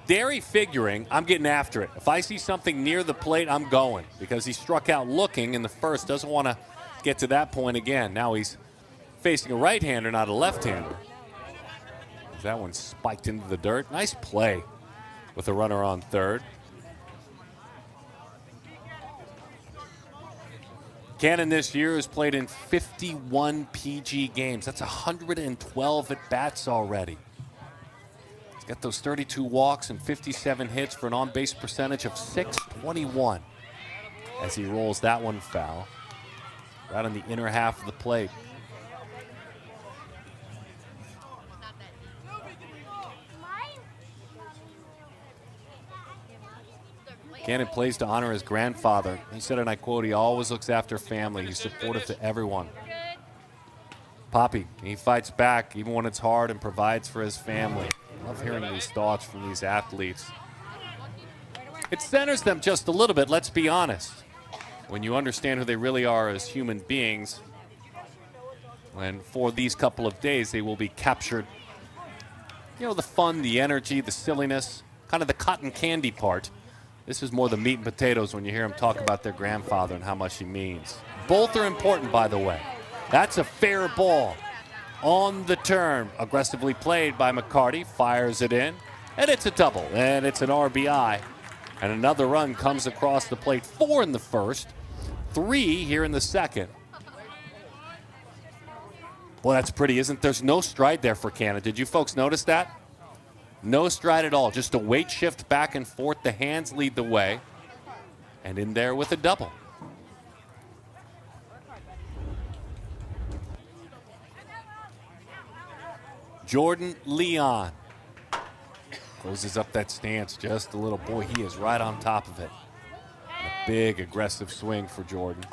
Derry figuring, I'm getting after it. If I see something near the plate, I'm going. Because he struck out looking in the first. Doesn't want to get to that point again. Now he's facing a right-hander, not a left-hander. That one spiked into the dirt. Nice play with a runner on third. Cannon this year has played in 51 PG games. That's 112 at-bats already. He's got those 32 walks and 57 hits for an on-base percentage of .621 as he rolls that one foul. Right on the inner half of the plate. Cannon plays to honor his grandfather. He said, and I quote, he always looks after family. He's supportive to everyone. Poppy, he fights back even when it's hard and provides for his family. I love hearing these thoughts from these athletes. It centers them just a little bit, let's be honest. When you understand who they really are as human beings, when for these couple of days they will be captured, you know, the fun, the energy, the silliness, kind of the cotton candy part. This is more the meat and potatoes when you hear them talk about their grandfather and how much he means. Both are important, by the way. That's a fair ball. On the turn, aggressively played by McCarty, fires it in, and it's a double, and it's an RBI. And another run comes across the plate. 4 in the first, 3 here in the second. Boy, that's pretty, isn't there? There's no stride there for Cannon. Did you folks notice that? No stride at all, just a weight shift back and forth. The hands lead the way. And in there with a double. Jordan Leon closes up that stance just a little. Boy, he is right on top of it. And a big aggressive swing for Jordan.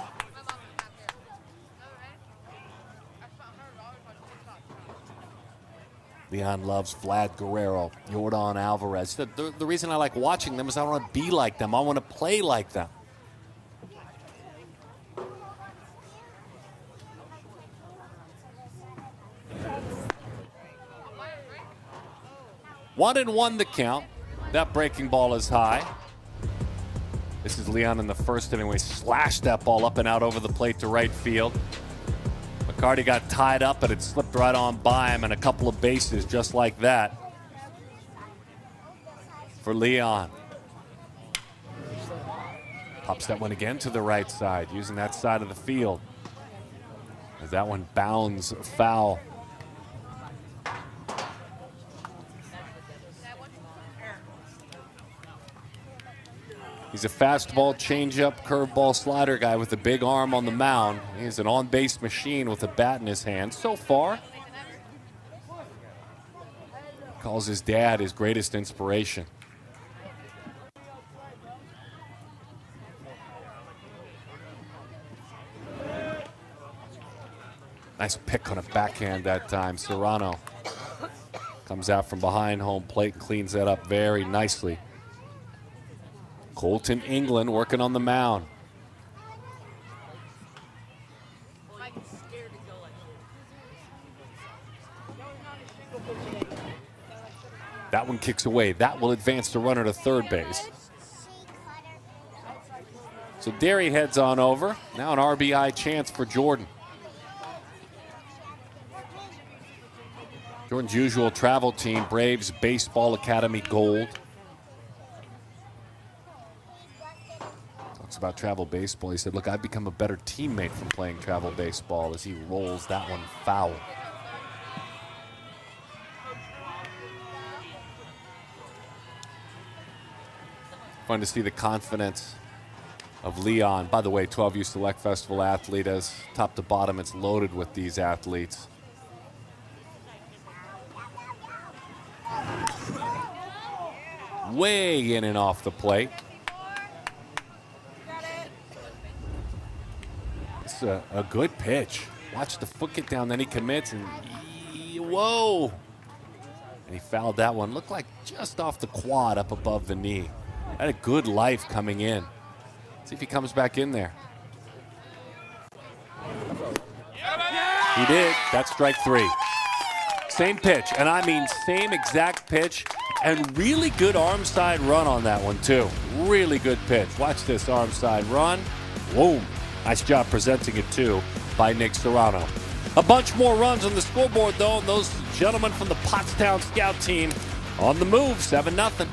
Leon loves Vlad Guerrero, Yordan Alvarez. The reason I like watching them is I want to be like them. I want to play like them. One and one the count. That breaking ball is high. This is Leon in the first inning. We slashed that ball up and out over the plate to right field. McCarty got tied up, but it slipped right on by him, and a couple of bases just like that for Leon. Pops that one again to the right side, using that side of the field. As that one bounds foul. He's a fastball, changeup, curveball, slider guy with a big arm on the mound. He's an on-base machine with a bat in his hand so far. Calls his dad his greatest inspiration. Nice pick on a backhand that time. Serrano comes out from behind home plate, cleans that up very nicely. Colton England working on the mound. That one kicks away. That will advance the runner to third base. So Derry heads on over. Now an RBI chance for Jordan. Jordan's usual travel team, Braves Baseball Academy Gold. Talks about travel baseball. He said, look, I've become a better teammate from playing travel baseball, as he rolls that one foul. Fun to see the confidence of Leon. By the way, 12U Select Festival athlete. As top to bottom, it's loaded with these athletes. Way in and off the plate. It's a good pitch. Watch the foot get down, then he commits, and whoa! And he fouled that one. Looked like just off the quad up above the knee. Had a good life coming in. See if he comes back in there. He did. That's strike three. Same pitch, and I mean same exact pitch, and really good arm side run on that one too. Really good pitch. Watch this arm side run. Boom. Nice job presenting it too by Nick Serrano. A bunch more runs on the scoreboard though, and those gentlemen from the Pottstown scout team on the move, 7-0.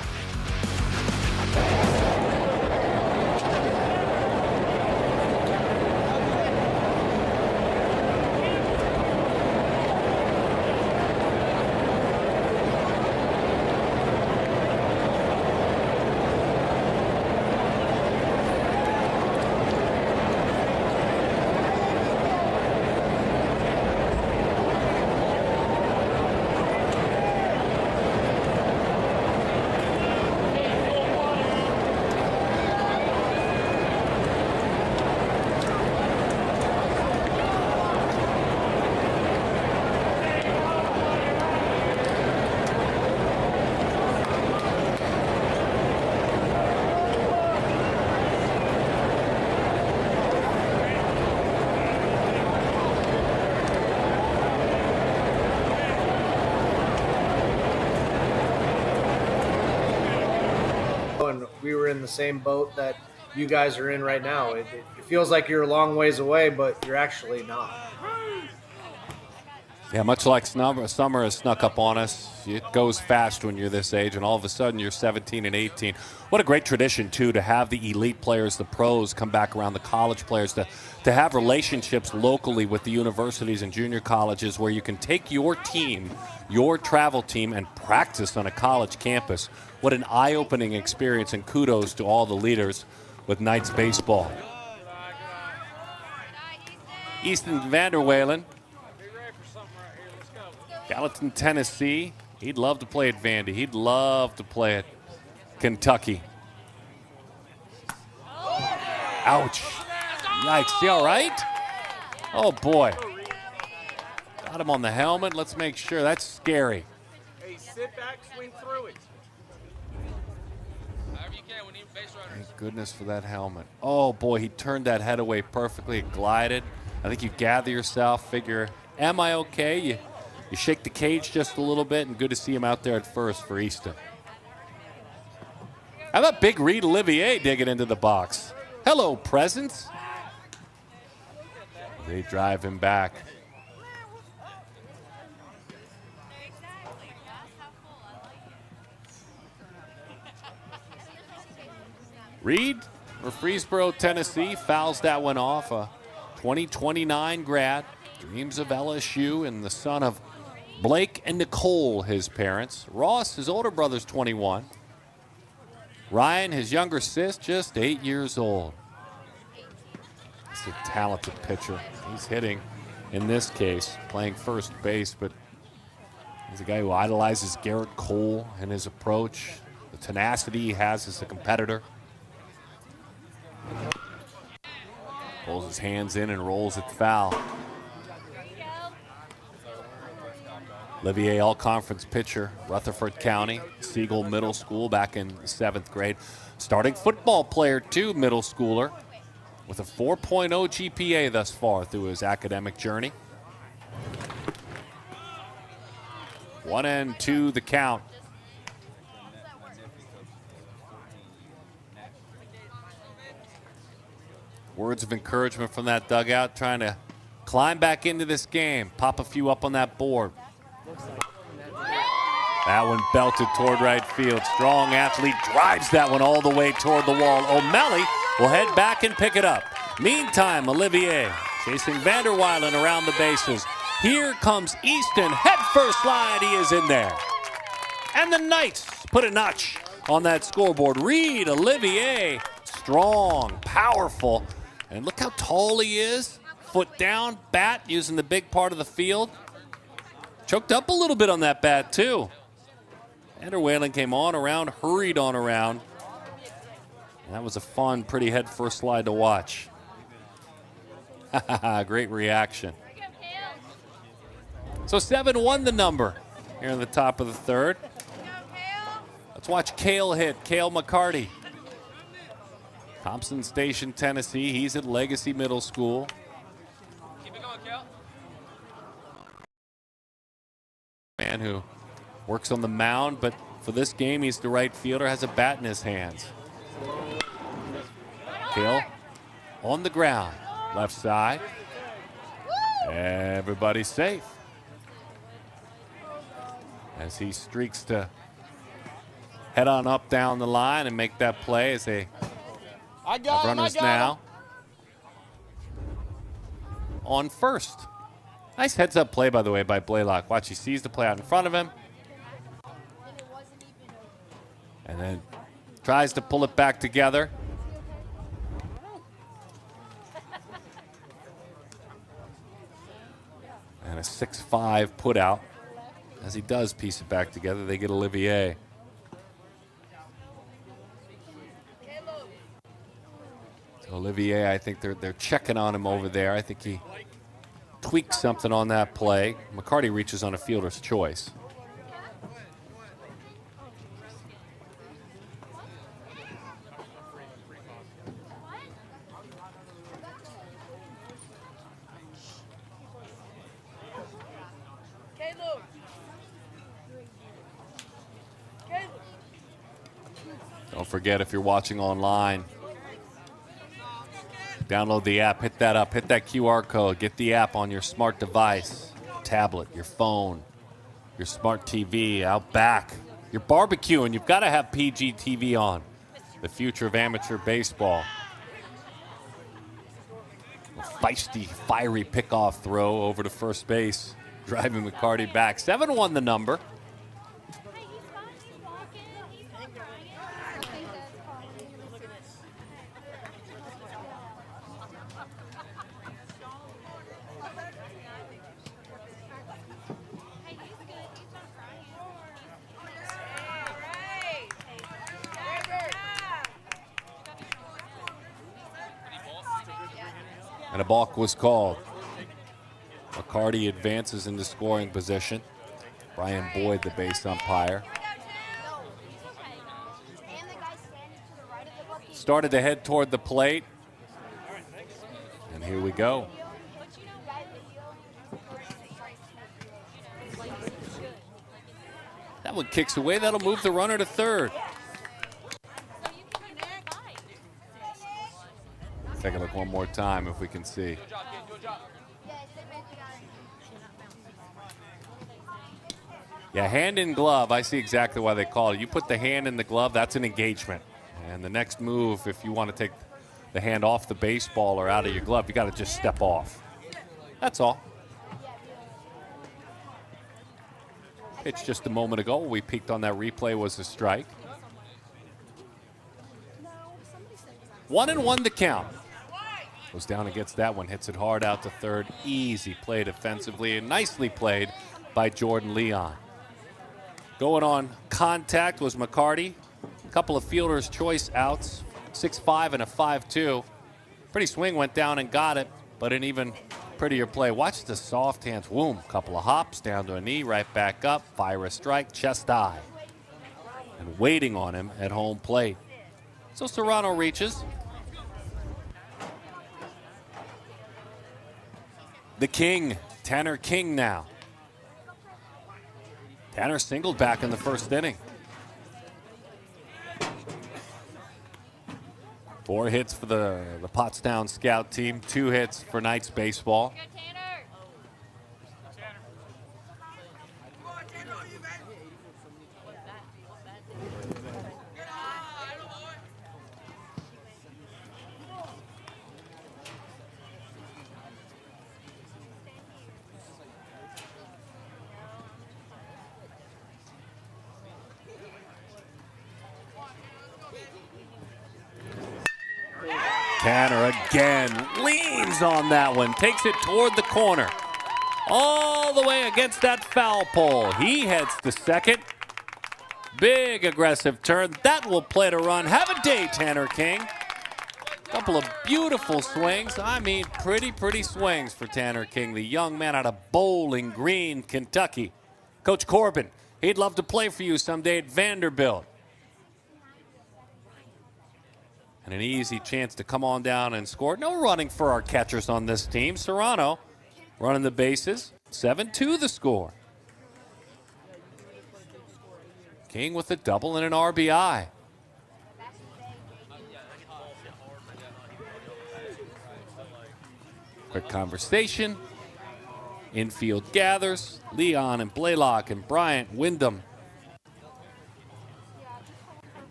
And we were in the same boat that you guys are in right now. It feels like you're a long ways away, but you're actually not. Yeah, much like summer has snuck up on us. It goes fast when you're this age, and all of a sudden you're 17 and 18. What a great tradition, too, to have the elite players, the pros, come back around, the college players, to have relationships locally with the universities and junior colleges where you can take your team, your travel team, and practice on a college campus. What an eye-opening experience, and kudos to all the leaders with Knights baseball. Easton Vanderwalen Gallatin, Tennessee. He'd love to play at Vandy. He'd love to play at Kentucky. Ouch. Yikes. You all right? Oh, boy. Got him on the helmet. Let's make sure. That's scary. Hey, sit back, swing through it. Thank goodness for that helmet. Oh, boy, he turned that head away perfectly. It glided. I think you gather yourself, figure, am I okay? You shake the cage just a little bit, and good to see him out there at first for Easton. How about Big Reed Olivier digging into the box? Hello, presence. They drive him back. Reed for Freesboro, Tennessee, fouls that one off. A 2029 grad, dreams of LSU, and the son of Blake and Nicole, his parents. Ross, his older brother's 21. Ryan, his younger sis, just 8 years old. He's a talented pitcher. He's hitting, in this case, playing first base, but he's a guy who idolizes Garrett Cole in his approach, the tenacity he has as a competitor. Pulls his hands in and rolls it foul. Olivier, all-conference pitcher, Rutherford County, Siegel Middle School back in 7th grade. Starting football player, too, middle schooler, with a 4.0 GPA thus far through his academic journey. 1-2 the count. Words of encouragement from that dugout, trying to climb back into this game, pop a few up on that board. That one belted toward right field. Strong athlete drives that one all the way toward the wall. O'Malley will head back and pick it up. Meantime, Olivier chasing Vanderweilen around the bases. Here comes Easton, head first slide, he is in there. And the Knights put a notch on that scoreboard. Reed Olivier, strong, powerful, and look how tall he is. Foot down, bat, using the big part of the field. Choked up a little bit on that bat, too. Vanderweilen came on around, hurried on around. And that was a fun, pretty head first slide to watch. Great reaction. So 7-1 the number here in the top of the third. Let's watch Cale hit, Cale McCarty. Thompson Station, Tennessee. He's at Legacy Middle School. Keep it going, Cal. Man who works on the mound, but for this game, he's the right fielder, has a bat in his hands. Cale on the ground, left side. Everybody's safe. As he streaks to head on up down the line and make that play as they have runners now on first. Nice heads-up play, by the way, by Blaylock. Watch, he sees the play out in front of him. And then tries to pull it back together. And a 6-5 put out. As he does piece it back together, they get Olivier. So Olivier, I think they're checking on him over there. I think he tweaked something on that play. McCarty reaches on a fielder's choice. Don't forget, if you're watching online, download the app, hit that up, hit that QR code, get the app on your smart device, tablet, your phone, your smart TV, out back. You're barbecuing, you've got to have PGTV on. The future of amateur baseball. A feisty, fiery pickoff throw over to first base, driving McCarty back. 7-1 the number. And a balk was called. McCarty advances into scoring position. Brian Boyd, the base umpire. Started to head toward the plate. And here we go. That one kicks away. That'll move the runner to third. Take a look one more time if we can see. Yeah, hand in glove. I see exactly why they call it. You put the hand in the glove, that's an engagement. And the next move, if you want to take the hand off the baseball or out of your glove, you got to just step off. That's all. Pitch just a moment ago. We peeked on that replay was a strike. 1-1 the count. Goes down and gets that one. Hits it hard out to third. Easy play defensively and nicely played by Jordan Leon. Going on contact was McCarty. A couple of fielder's choice outs. 6-5 and a 5-2. Pretty swing went down and got it, but an even prettier play. Watch the soft hands. Boom. Couple of hops down to a knee, right back up. Fire a strike, chest high. And waiting on him at home plate. So Serrano reaches. The King, Tanner King now. Tanner singled back in the first inning. 4 hits for the Pottstown scout team, 2 hits for Knights baseball. Tanner again leans on that one, takes it toward the corner. All the way against that foul pole. He heads to second. Big aggressive turn. That will play to run. Have a day, Tanner King. Couple of beautiful swings. I mean, pretty swings for Tanner King, the young man out of Bowling Green, Kentucky. Coach Corbin, he'd love to play for you someday at Vanderbilt. And an easy chance to come on down and score. No running for our catchers on this team. Serrano running the bases. 7-2 the score. King with a double and an RBI. Quick conversation. Infield gathers. Leon and Blaylock and Bryant, Wyndham.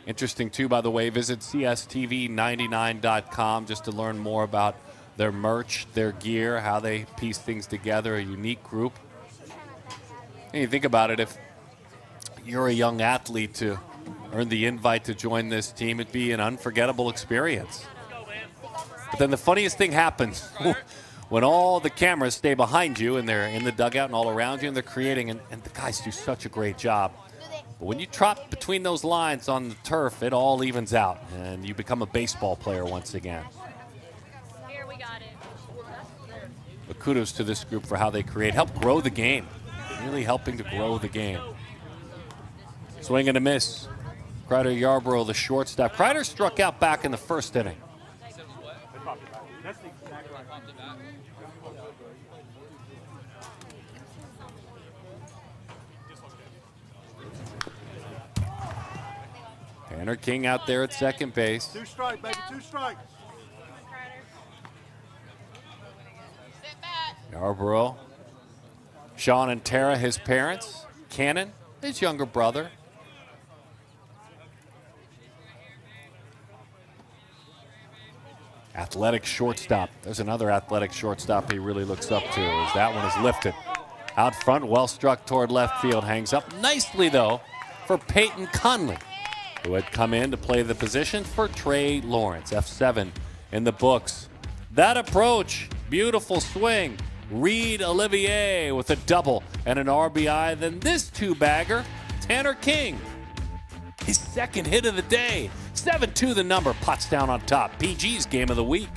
Interesting, too, by the way, visit CSTV99.com just to learn more about their merch, their gear, how they piece things together, a unique group. And you think about it, if you're a young athlete to earn the invite to join this team, it'd be an unforgettable experience. But then the funniest thing happens when all the cameras stay behind you and they're in the dugout and all around you and they're creating, and the guys do such a great job. But when you trot between those lines on the turf, it all evens out, and you become a baseball player once again. Here, we got it. But kudos to this group for how they create, help grow the game. Really helping to grow the game. Swing and a miss. Kreider Yarborough, the shortstop. Kreider struck out back in the first inning. Tanner King out there at second base. 2 strikes, baby, 2 strikes. Yarborough. Sean and Tara, his parents. Cannon, his younger brother. Athletic shortstop. There's another athletic shortstop he really looks up to as that one is lifted. Out front, well struck toward left field. Hangs up nicely, though, for Peyton Conley, who had come in to play the position for Trey Lawrence. F7 in the books. That approach, beautiful swing. Reed Olivier with a double and an RBI. Then this 2-bagger, Tanner King. His second hit of the day. 7-2 the number. Pottstown on top. PG's game of the week.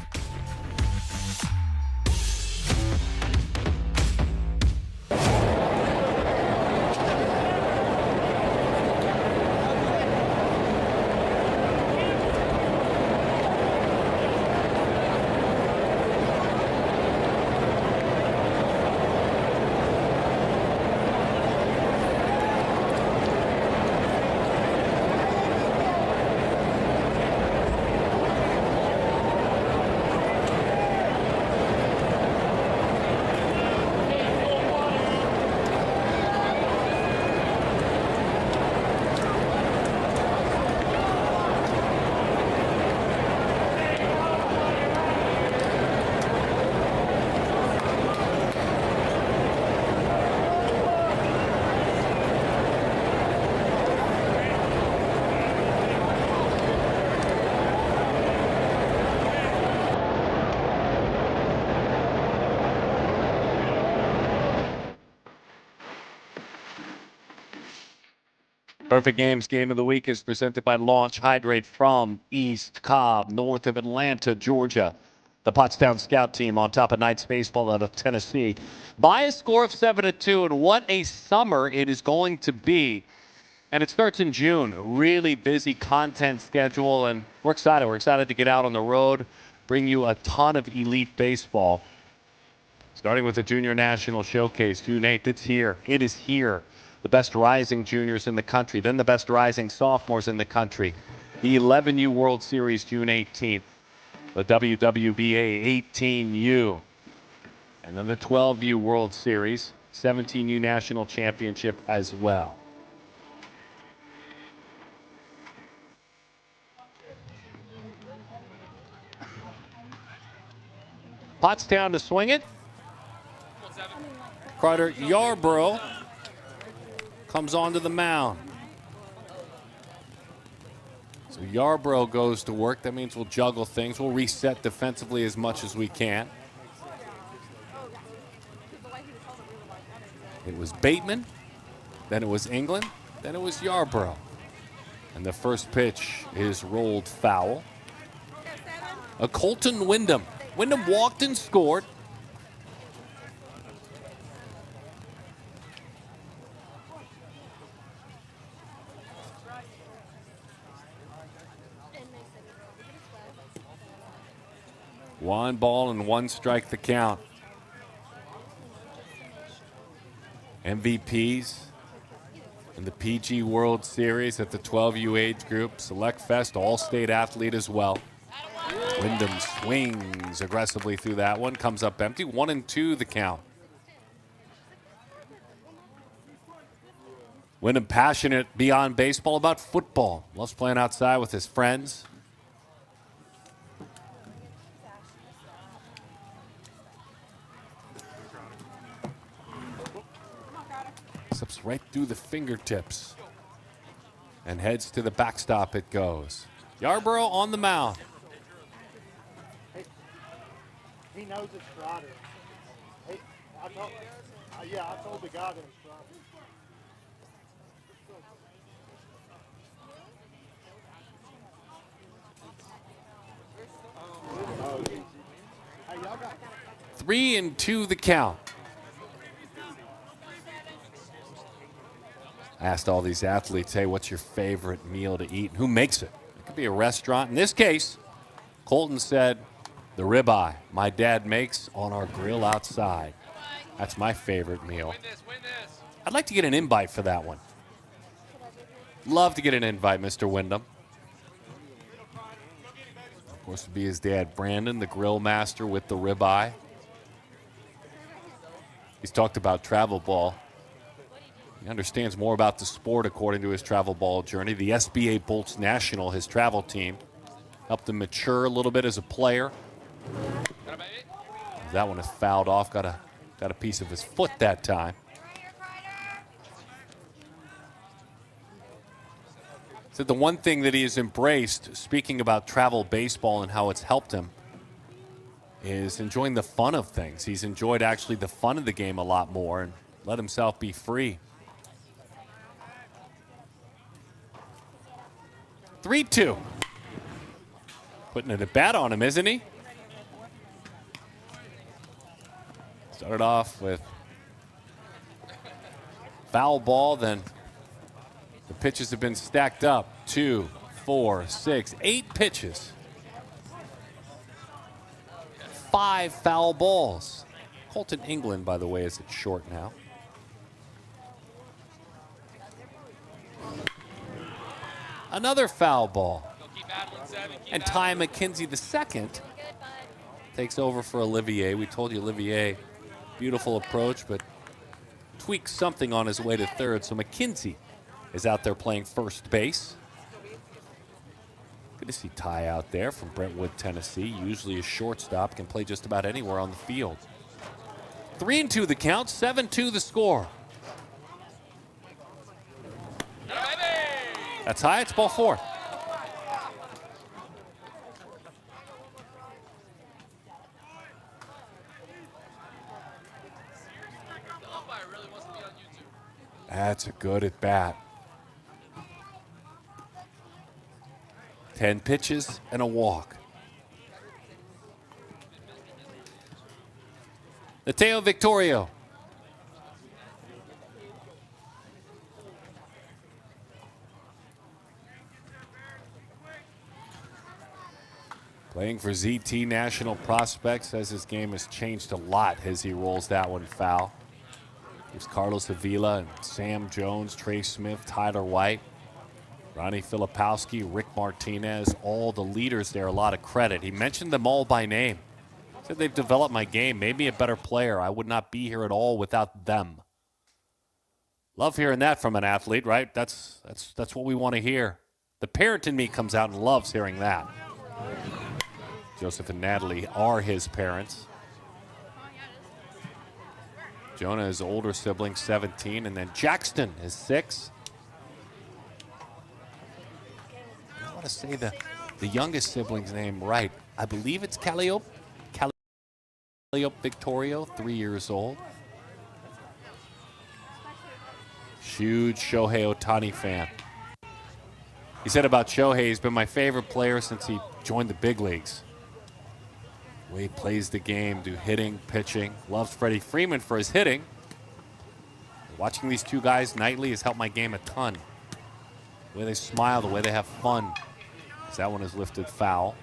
Perfect Games Game of the Week is presented by Launch Hydrate from East Cobb, north of Atlanta, Georgia. The Pottstown Scout team on top of Knights baseball out of Tennessee. By a score of 7-2, and what a summer it is going to be. And it starts in June. A really busy content schedule, and we're excited. We're excited to get out on the road, bring you a ton of elite baseball. Starting with the Junior National Showcase, June 8th, it's here. It is here. The best rising juniors in the country, then the best rising sophomores in the country. The 11U World Series, June 18th. The WWBA 18U. And then the 12U World Series, 17U National Championship as well. Pottstown to swing it. Carter Yarborough comes onto the mound. So Yarborough goes to work. That means we'll juggle things. We'll reset defensively as much as we can. It was Bateman, then it was England, then it was Yarborough. And the first pitch is rolled foul. A Colton Wyndham. Wyndham walked and scored. One ball and one strike the count. MVPs in the PG World Series at the 12U age group. Select Fest All-State athlete as well. Wyndham swings aggressively through that one. Comes up empty. 1-2 the count. Wyndham passionate beyond baseball about football. Loves playing outside with his friends. Slips right through the fingertips and heads to the backstop it goes. Yarborough on the mound. He knows it's Friday. Hey, I told the guy that it's Friday. Hey, y'all got 3-2 the count. I asked all these athletes, hey, what's your favorite meal to eat? And who makes it? It could be a restaurant. In this case, Colton said, the ribeye my dad makes on our grill outside. That's my favorite meal. I'd like to get an invite for that one. Love to get an invite, Mr. Wyndham. Of course, to be his dad, Brandon, the grill master with the ribeye. He's talked about travel ball. He understands more about the sport according to his travel ball journey. The SBA Bolts National, his travel team, helped him mature a little bit as a player. That one is fouled off. Got a piece of his foot that time. So the one thing that he has embraced, speaking about travel baseball and how it's helped him, is enjoying the fun of things. He's enjoyed actually the fun of the game a lot more and let himself be free. 3-2. Putting it a bat on him, isn't he? Started off with foul ball, then the pitches have been stacked up. 2, 4, 6, 8 pitches. 5 foul balls. Colton England, by the way, is at short now. Another foul ball. And Ty McKenzie II takes over for Olivier. We told you Olivier, beautiful approach, but tweaks something on his way to third. So McKenzie is out there playing first base. Good to see Ty out there from Brentwood, Tennessee. Usually a shortstop, can play just about anywhere on the field. 3-2 the count, 7-2 the score. That's high, it's ball 4. That's a good at bat. 10 pitches and a walk. Mateo Victorio. Playing for ZT National Prospects, says his game has changed a lot as he rolls that one foul. There's Carlos Avila and Sam Jones, Trey Smith, Tyler White, Ronnie Filipowski, Rick Martinez, all the leaders there, a lot of credit. He mentioned them all by name. Said they've developed my game, made me a better player. I would not be here at all without them. Love hearing that from an athlete, right? That's what we want to hear. The parent in me comes out and loves hearing that. Joseph and Natalie are his parents. Jonah is older sibling, 17, and then Jackson is 6. I want to say the youngest sibling's name right. I believe it's Calliope Victorio, 3 years old. Huge Shohei Ohtani fan. He said about Shohei, he's been my favorite player since he joined the big leagues. The way he plays the game, do hitting, pitching. Loves Freddie Freeman for his hitting. Watching these two guys nightly has helped my game a ton. The way they smile, the way they have fun. So that one is lifted foul.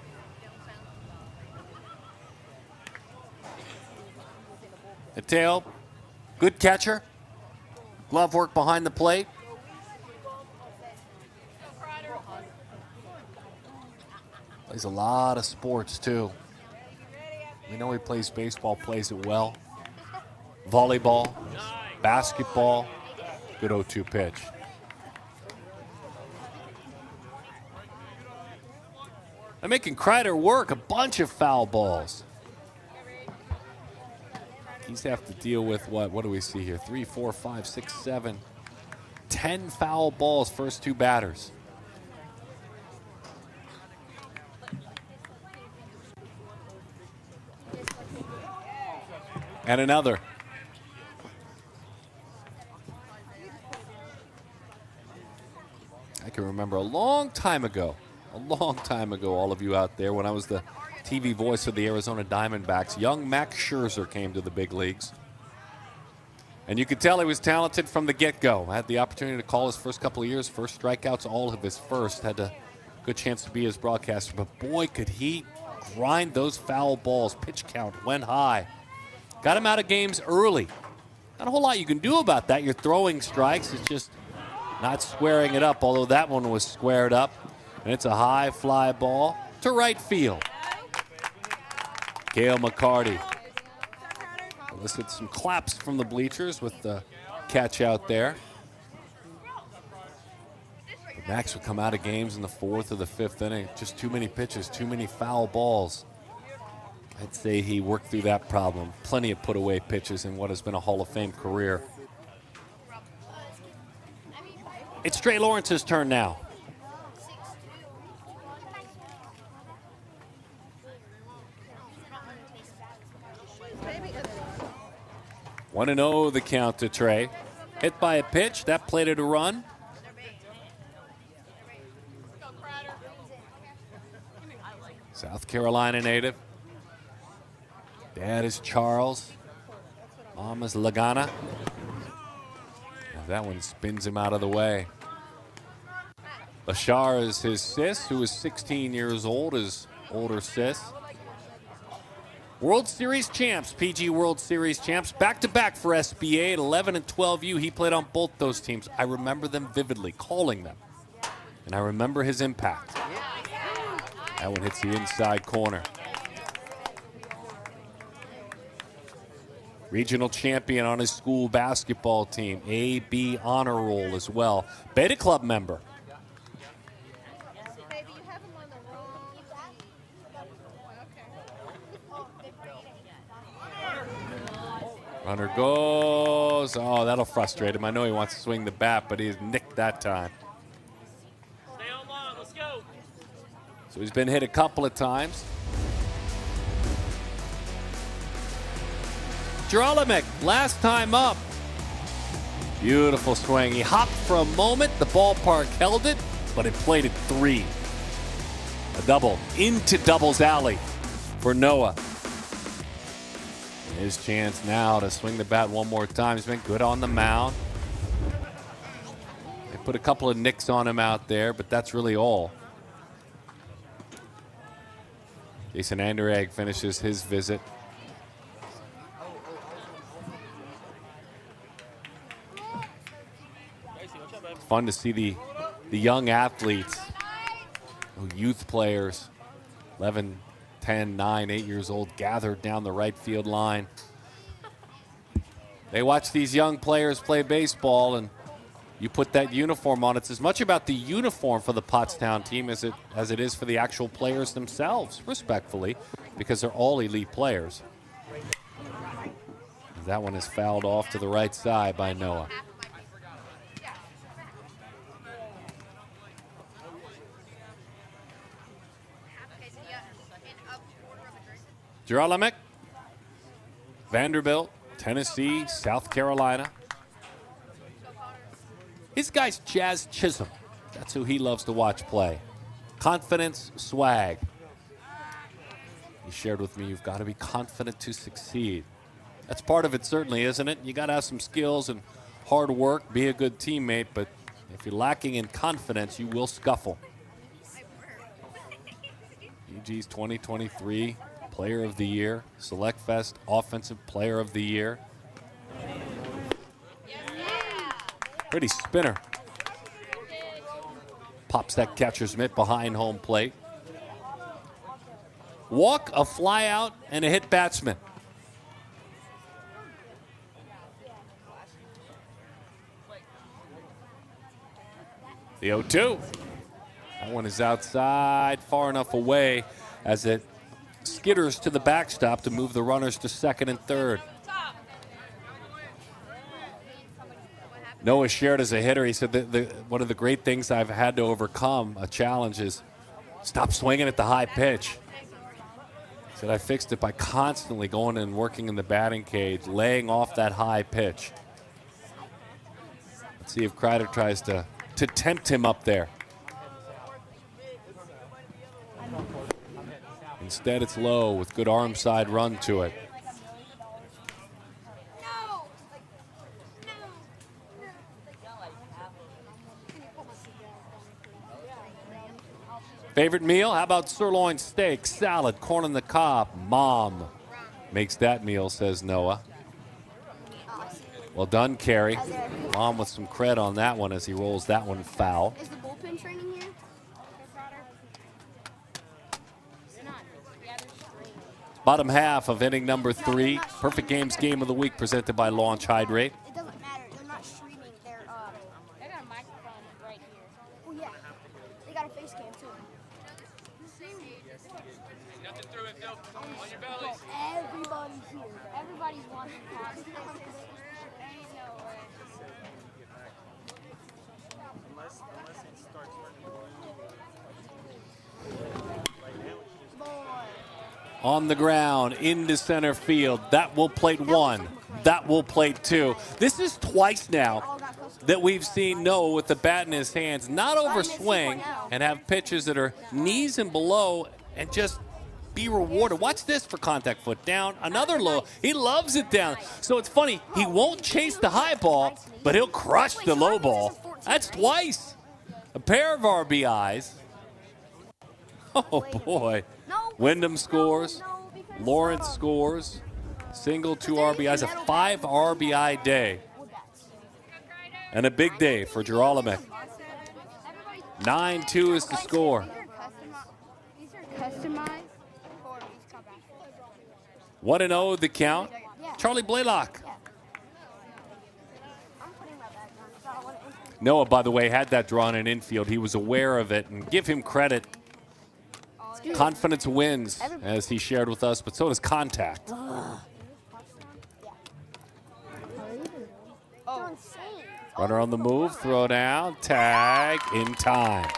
Mateo, good catcher. Glove work behind the plate. Plays a lot of sports too. We know he plays baseball, plays it well. Volleyball, basketball, good 0-2 pitch. They're making Kreider work, a bunch of foul balls. He's have to deal with what do we see here? 3, 4, 5, 6, 7, 10 foul balls, first 2 batters. And another. I can remember a long time ago, all of you out there, when I was the TV voice of the Arizona Diamondbacks, young Max Scherzer came to the big leagues. And you could tell he was talented from the get-go. I had the opportunity to call his first couple of years, first strikeouts, all of his first. Had a good chance to be his broadcaster. But boy, could he grind those foul balls. Pitch count went high. Got him out of games early. Not a whole lot you can do about that. You're throwing strikes. It's just not squaring it up, although that one was squared up. And it's a high fly ball to right field. Cale McCarty elicited some claps from the bleachers with the catch out there. But Max would come out of games in the 4th or the 5th inning. Just too many pitches, too many foul balls. I'd say he worked through that problem. Plenty of put-away pitches in what has been a Hall of Fame career. It's Trey Lawrence's turn now. One and 0 the count to Trey. Hit by a pitch, that plated a run. South Carolina native. Dad is Charles. Mom is Lagana. That one spins him out of the way. Bashar is his sis, who is 16 years old, his older sis. World Series champs, PG World Series champs, back-to-back for SBA at 11 and 12U. He played on both those teams. I remember them vividly, calling them. And I remember his impact. That one hits the inside corner. Regional champion on his school basketball team. A-B honor roll as well. Beta Club member. Runner goes. Oh, that'll frustrate him. I know he wants to swing the bat, but he's nicked that time. Stay on long. Let's go. So he's been hit a couple of times. Geralamick, last time up. Beautiful swing. He hopped for a moment. The ballpark held it, but it played it 3. A double into doubles alley for Noah. His chance now to swing the bat one more time. He's been good on the mound. They put a couple of nicks on him out there, but that's really all. Jason Anderegg finishes his visit. Fun to see the young athletes, youth players, 11, 10, 9, 8 years old, gathered down the right field line. They watch these young players play baseball, and you put that uniform on. It's as much about the uniform for the Pottstown team as it is for the actual players themselves, respectfully, because they're all elite players. That one is fouled off to the right side by Noah. Geralamick, Vanderbilt, Tennessee, South Carolina. His guy's Jazz Chisholm. That's who he loves to watch play. Confidence, swag. He shared with me, you've got to be confident to succeed. That's part of it, certainly, isn't it? You got to have some skills and hard work, be a good teammate, but if you're lacking in confidence, you will scuffle. PG's 2023 Player of the Year, Select Fest Offensive Player of the Year. Pretty spinner. Pops that catcher's mitt behind home plate. Walk, a fly out, and a hit batsman. The 0-2. That one is outside, far enough away as it skitters to the backstop to move the runners to second and third. Noah shared as a hitter, he said that one of the great things I've had to overcome, a challenge, is stop swinging at the high pitch. He said I fixed it by constantly going and working in the batting cage, laying off that high pitch. Let's see if Kreider tries to tempt him up there. Instead, it's low with good arm side run to it. Favorite meal? How about sirloin steak, salad, corn on the cob? Mom makes that meal, says Noah. Well done, Carrie. Mom with some cred on that one as he rolls that one foul. Is the bullpen training here? Bottom half of inning number 3. Perfect Games Game of the Week presented by Launch Hydrate. It doesn't matter. They're not streaming. They got a microphone right here. Oh, yeah. They got a face cam, too. Nothing through it, Phil. On your bellies. Everybody's here. Everybody's watching Pottstown. Ain't no way. Unless it starts On the ground, into center field. That will plate 1. That will plate 2. This is twice now that we've seen Noah with the bat in his hands not overswing and have pitches that are knees and below and just be rewarded. Watch this for contact. Foot down, another low. He loves it down. So it's funny, he won't chase the high ball, but he'll crush the low ball. That's twice. A pair of RBIs. Oh, boy. Wyndham scores. Lawrence scores. Single, 2 RBIs, a 5 RBI day. And a big day for Girolamic. 9-2 is the score. These are customized. 1-0 the count. Charlie Blaylock. Noah, by the way, had that drawn in infield. He was aware of it, and give him credit. Confidence wins, as he shared with us, but so does contact. Runner on the move, throw down, tag, in time.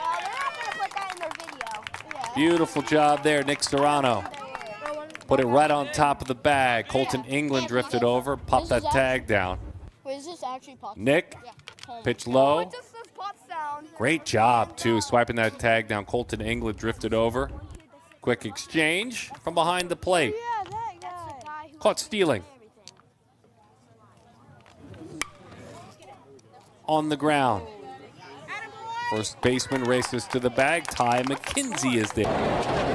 Beautiful job there, Nick Serrano. Put it right on top of the bag. Colton England drifted over, popped that tag down. Wait, is this actually Pottstown? Nick, pitch low. Great job, too, swiping that tag down. Colton England drifted over. Quick exchange from behind the plate. Caught stealing. On the ground. First baseman races to the bag. Ty McKenzie is there.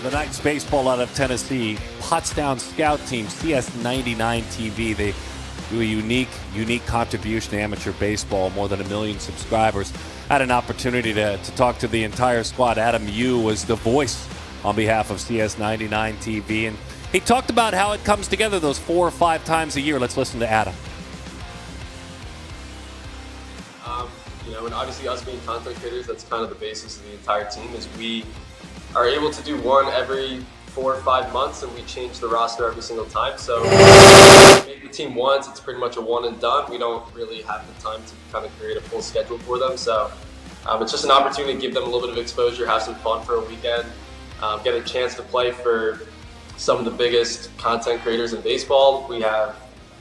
The Knights baseball out of Tennessee, Pottstown scout team, CS99 TV. They do a unique contribution to amateur baseball, more than 1 million subscribers. Had an opportunity to talk to the entire squad. Adam Yu was the voice on behalf of CS99 TV, and he talked about how it comes together those 4 or 5 times a year. Let's listen to Adam. And obviously us being content creators, that's kind of the basis of the entire team, is we are able to do one every 4 or 5 months, and we change the roster every single time. So we make the team once, it's pretty much a one and done. We don't really have the time to kind of create a full schedule for them. So it's just an opportunity to give them a little bit of exposure, have some fun for a weekend, get a chance to play for some of the biggest content creators in baseball. We have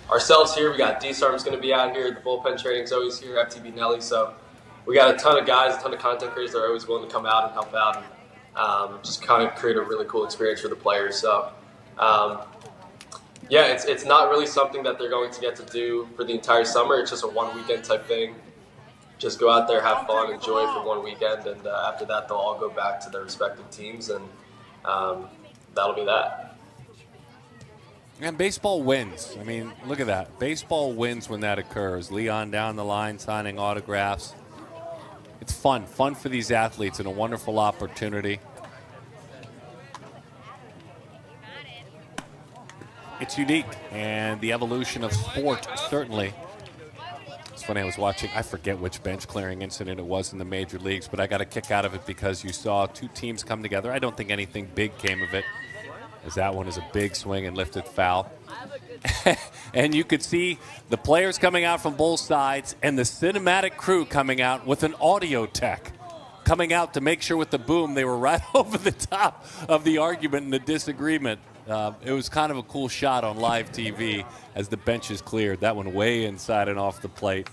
ourselves here, we got D-Sarm's going to be out here, the bullpen training's always here, FTB Nelly. So we got a ton of guys, a ton of content creators that are always willing to come out and help out and just kind of create a really cool experience for the players. So, it's not really something that they're going to get to do for the entire summer. It's just a one weekend type thing. Just go out there, have fun, enjoy it for one weekend, and after that they'll all go back to their respective teams, and that'll be that. And baseball wins. I mean, look at that. Baseball wins when that occurs. Leon down the line signing autographs. It's fun for these athletes, and a wonderful opportunity. It's unique, and the evolution of sport, certainly. It's funny, I was watching, I forget which bench clearing incident it was in the major leagues, but I got a kick out of it because you saw 2 teams come together. I don't think anything big came of it, as that one is a big swing and lifted foul. And you could see the players coming out from both sides and the cinematic crew coming out with an audio tech coming out to make sure with the boom they were right over the top of the argument and the disagreement. It was kind of a cool shot on live TV as the benches cleared. That one way inside and off the plate.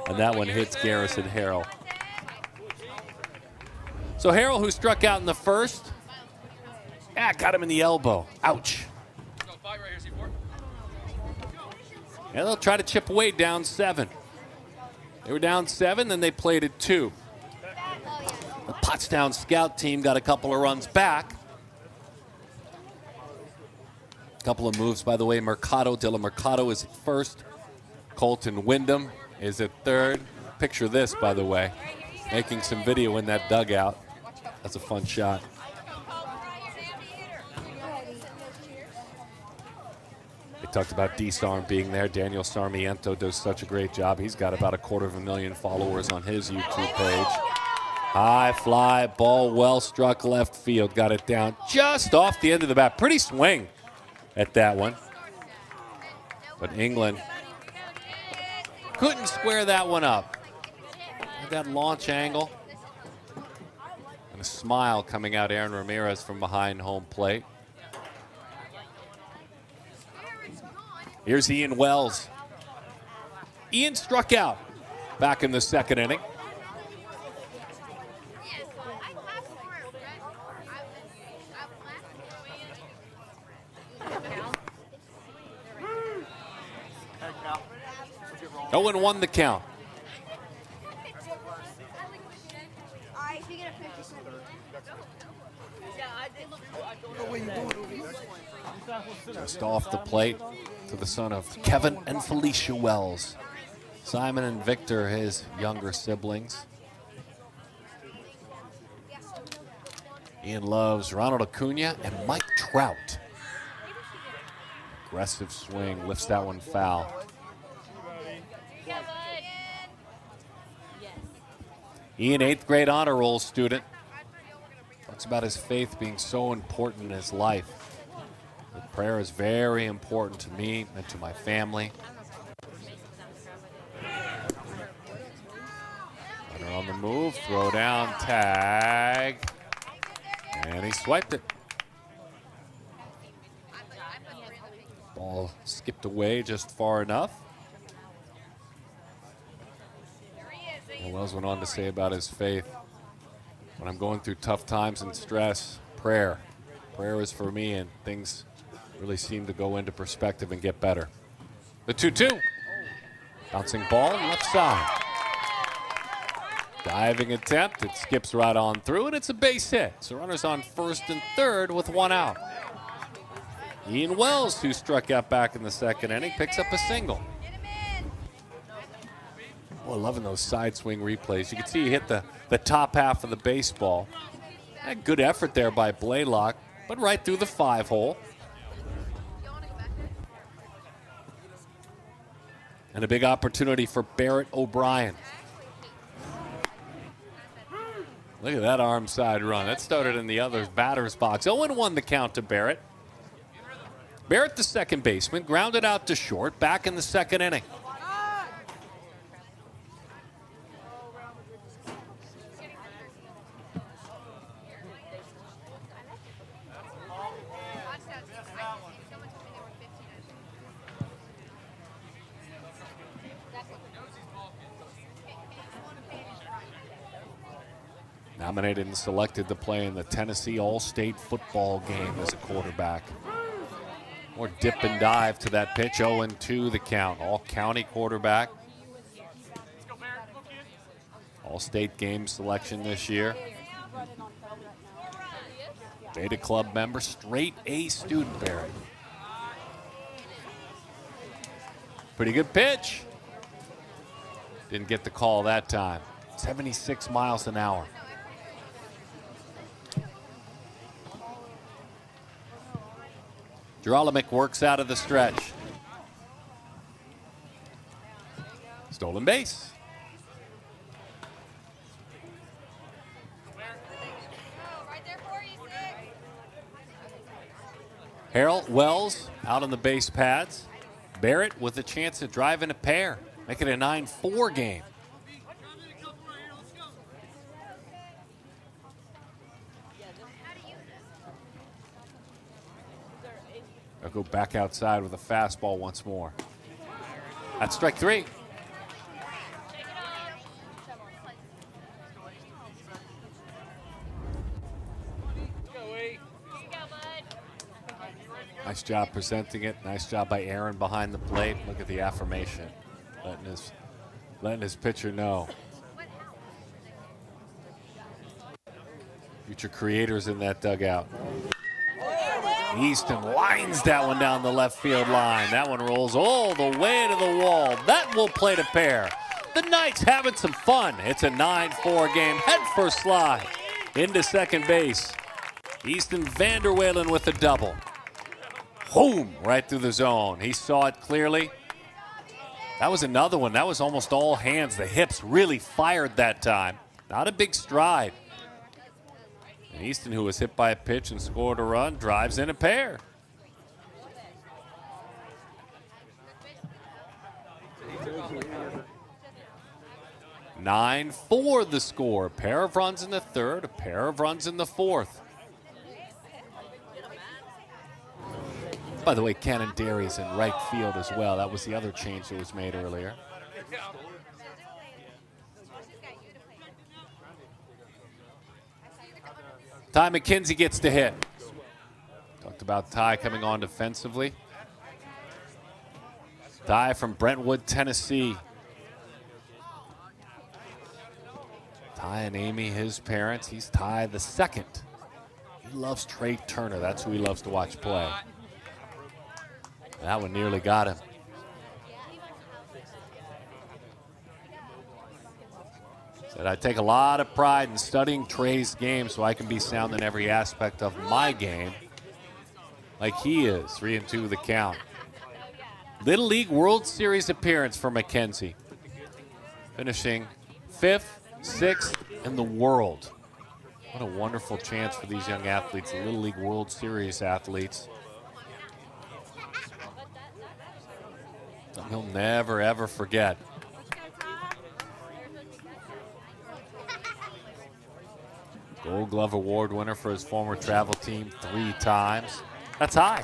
And that one hits Garrison Harrell. So Harrell, who struck out in the first, got him in the elbow. Ouch. And they'll try to chip away down 7. They were down 7, then they played it 2. The Pottstown scout team got a couple of runs back. Couple of moves, by the way. Mercado, Dylan Mercado is at first. Colton Wyndham is at third. Picture this, by the way. Making some video in that dugout. That's a fun shot. They talked about D-Sarm being there. Daniel Sarmiento does such a great job. He's got about 250,000 followers on his YouTube page. High fly, ball well struck left field. Got it down just off the end of the bat. Pretty swing at that one. But England couldn't square that one up. Had that launch angle. And a smile coming out Aaron Ramirez from behind home plate. Here's Ian Wells. Ian struck out back in the second inning. Owen won the count. Just off the plate to the son of Kevin and Felicia Wells. Simon and Victor, his younger siblings. Ian loves Ronald Acuna and Mike Trout. Aggressive swing, lifts that one foul. Ian, 8th grade honor roll student. Talks about his faith being so important in his life. The prayer is very important to me and to my family. Runner on the move, throw down, tag. And he swiped it. Ball skipped away just far enough. And Wells went on to say about his faith, when I'm going through tough times and stress, prayer. Prayer is for me, and things really seem to go into perspective and get better. The 2-2. Bouncing ball left side. Diving attempt, it skips right on through, and it's a base hit. So runners on first and third with one out. Ian Wells, who struck out back in the second inning, picks up a single. Oh, loving those side swing replays. You can see he hit the top half of the baseball. Had good effort there by Blaylock, but right through the 5-hole. And a big opportunity for Barrett O'Brien. Look at that arm side run. That started in the other batter's box. 0-1 the count to Barrett. Barrett, the second baseman, grounded out to short, back in the second inning. Nominated and selected to play in the Tennessee All-State football game as a quarterback. More dip and dive to that pitch. 0-2 the count. All-county quarterback. All-State game selection this year. Beta Club member, straight A student, Barrett. Pretty good pitch. Didn't get the call that time. 76 miles an hour. Geralamick works out of the stretch. Stolen base. Harold Wells out on the base pads. Barrett with a chance to drive in a pair. Make it a 9-4 game. They'll go back outside with a fastball once more. That's strike 3. Nice job presenting it. Nice job by Aaron behind the plate. Look at the affirmation. Letting his pitcher know. Future creators in that dugout. Easton lines that one down the left field line. That one rolls all the way to the wall. That will play to pair. The Knights having some fun. It's a 9-4 game. Head first slide into second base. Easton Vanderwalen with a double. Boom, right through the zone. He saw it clearly. That was another one. That was almost all hands. The hips really fired that time. Not a big stride. And Easton, who was hit by a pitch and scored a run, drives in a pair. (9-4) the score. A pair of runs in the third, a pair of runs in the fourth. By the way, Cannondari's in right field as well. That was the other change that was made earlier. Ty McKenzie gets the hit. Talked about Ty coming on defensively. Ty from Brentwood, Tennessee. Ty and Amy, his parents. He's Ty the second. He loves Trey Turner. That's who he loves to watch play. That one nearly got him. Said, I take a lot of pride in studying Trey's game so I can be sound in every aspect of my game like he is. 3-2 the count. Little League World Series appearance for McKenzie. Finishing 5th, 6th in the world. What a wonderful chance for these young athletes, the Little League World Series athletes. Something he'll never, ever forget. Gold Glove Award winner for his former travel team 3 times. That's high.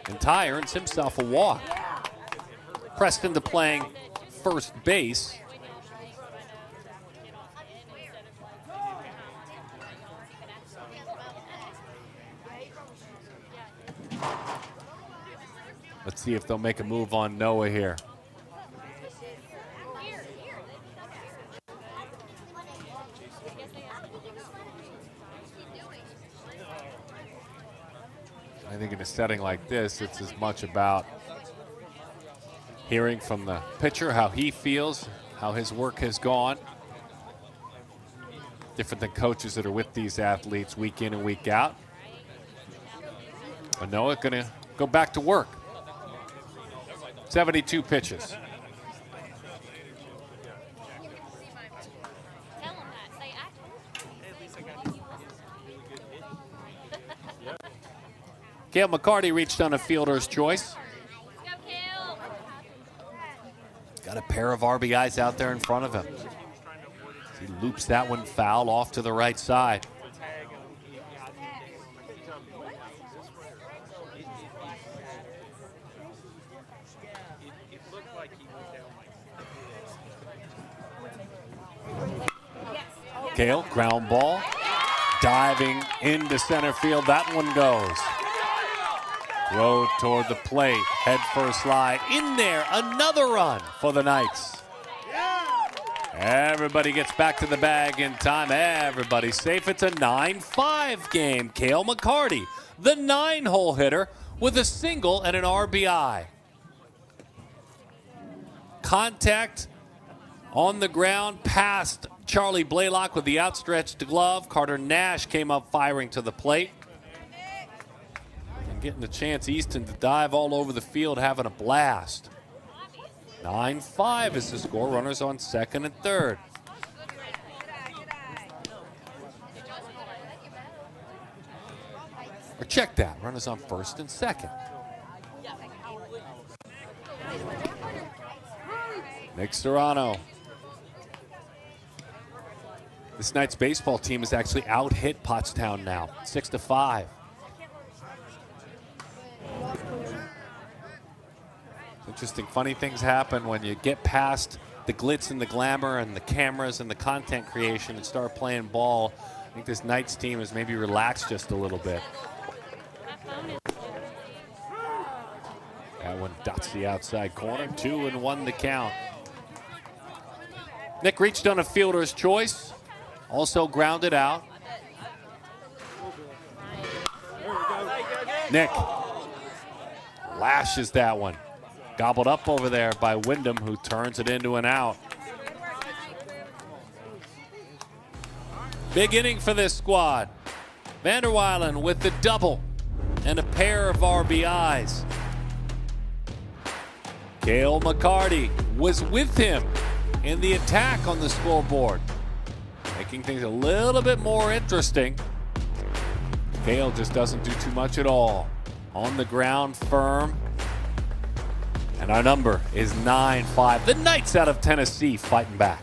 And Ty earns himself a walk. Pressed into playing first base. Let's see if they'll make a move on Noah here. I think in a setting like this, it's as much about hearing from the pitcher how he feels, how his work has gone. Different than coaches that are with these athletes week in and week out. But Noah gonna go back to work. 72 pitches. Cale McCarty reached on a fielder's choice. Got a pair of RBIs out there in front of him. He loops that one foul off to the right side. Cale, ground ball, diving into center field. That one goes. Throw toward the plate, head first slide. In there, another run for the Knights. Everybody gets back to the bag in time. Everybody's safe. It's a 9-5 game. Cale McCarty, the 9-hole hitter, with a single and an RBI. Contact on the ground past Charlie Blaylock with the outstretched glove. Carter Nash came up firing to the plate. And getting the chance, Easton, to dive all over the field, having a blast. 9-5 is the score. Runners on second and third. Or check that. Runners on first and second. Nick Serrano. This Knights baseball team has actually out-hit Pottstown now, 6-5. Interesting, funny things happen when you get past the glitz and the glamour and the cameras and the content creation and start playing ball. I think this Knights team has maybe relaxed just a little bit. That one dots the outside corner, 2-1 the count. Nick reached on a fielder's choice, also grounded out. Nick lashes that one. Gobbled up over there by Wyndham, who turns it into an out. Big inning for this squad. Vanderweilen with the double and a pair of RBIs. Cale McCarty was with him in the attack on the scoreboard, making things a little bit more interesting. Cale just doesn't do too much at all. On the ground, firm. And our number is 9-5. The Knights out of Tennessee fighting back.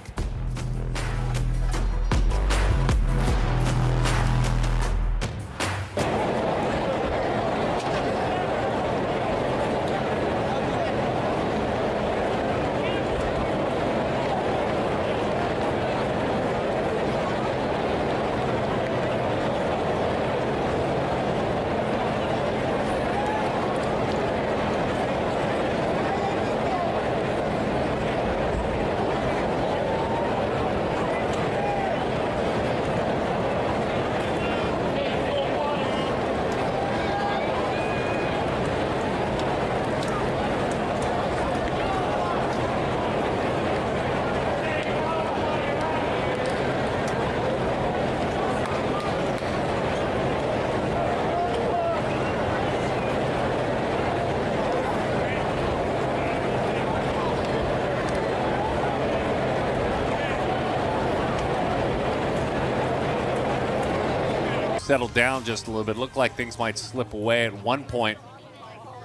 Settled down just a little bit. Looked like things might slip away at one point.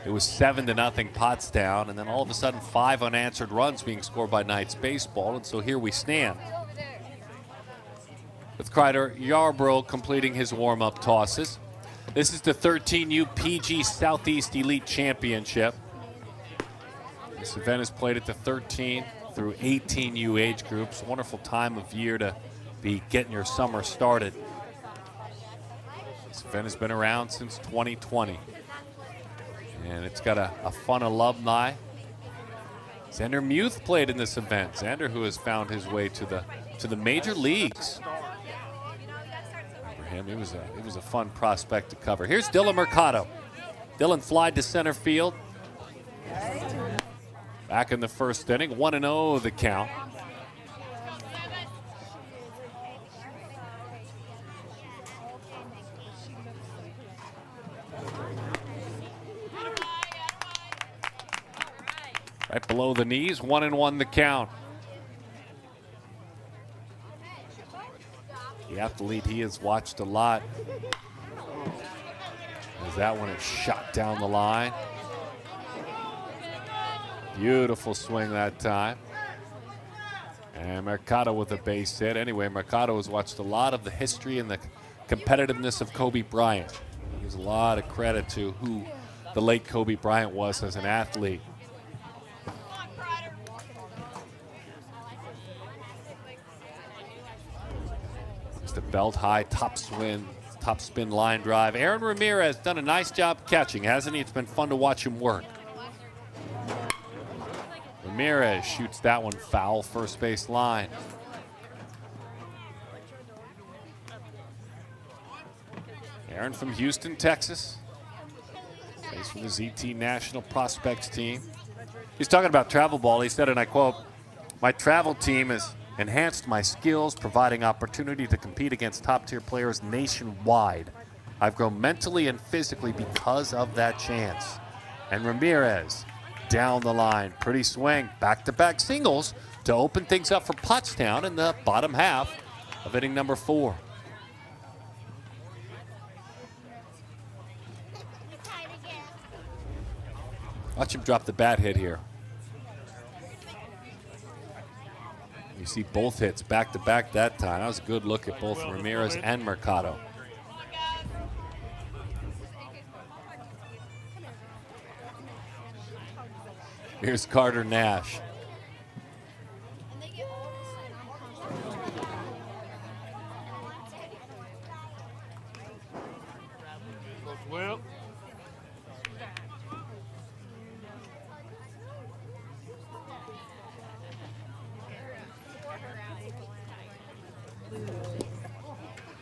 It was 7-0 Pottstown, and then all of a sudden 5 unanswered runs being scored by Knights baseball, and so here we stand. With Kreider Yarbrough completing his warm-up tosses. This is the 13U PG Southeast Elite Championship. This event is played at the 13 through 18U age groups. Wonderful time of year to be getting your summer started. This event has been around since 2020, and it's got a fun alumni. Xander Muth played in this event. Xander, who has found his way to the major leagues. For him, it was a fun prospect to cover. Here's Dylan Mercado. Dylan flied to center field. Back in the first inning, 1-0 the count. Right below the knees, 1-1 the count. The athlete he has watched a lot. As that one is shot down the line. Beautiful swing that time. And Mercado with a base hit. Anyway, Mercado has watched a lot of the history and the competitiveness of Kobe Bryant. He gives a lot of credit to who the late Kobe Bryant was as an athlete. The belt high top spin line drive. Aaron Ramirez done a nice job catching, hasn't he? It's been fun to watch him work. Ramirez shoots that one foul first base line. Aaron from Houston, Texas. Plays for the ZT National Prospects team. He's talking about travel ball. He said, and I quote, "My travel team has enhanced my skills, providing opportunity to compete against top-tier players nationwide. I've grown mentally and physically because of that chance." And Ramirez down the line. Pretty swing. Back-to-back singles to open things up for Pottstown in the bottom half of inning number 4. Watch him drop the bat hit here. You see both hits back-to-back that time. That was a good look at both Ramirez and Mercado. Here's Carter Nash. Well.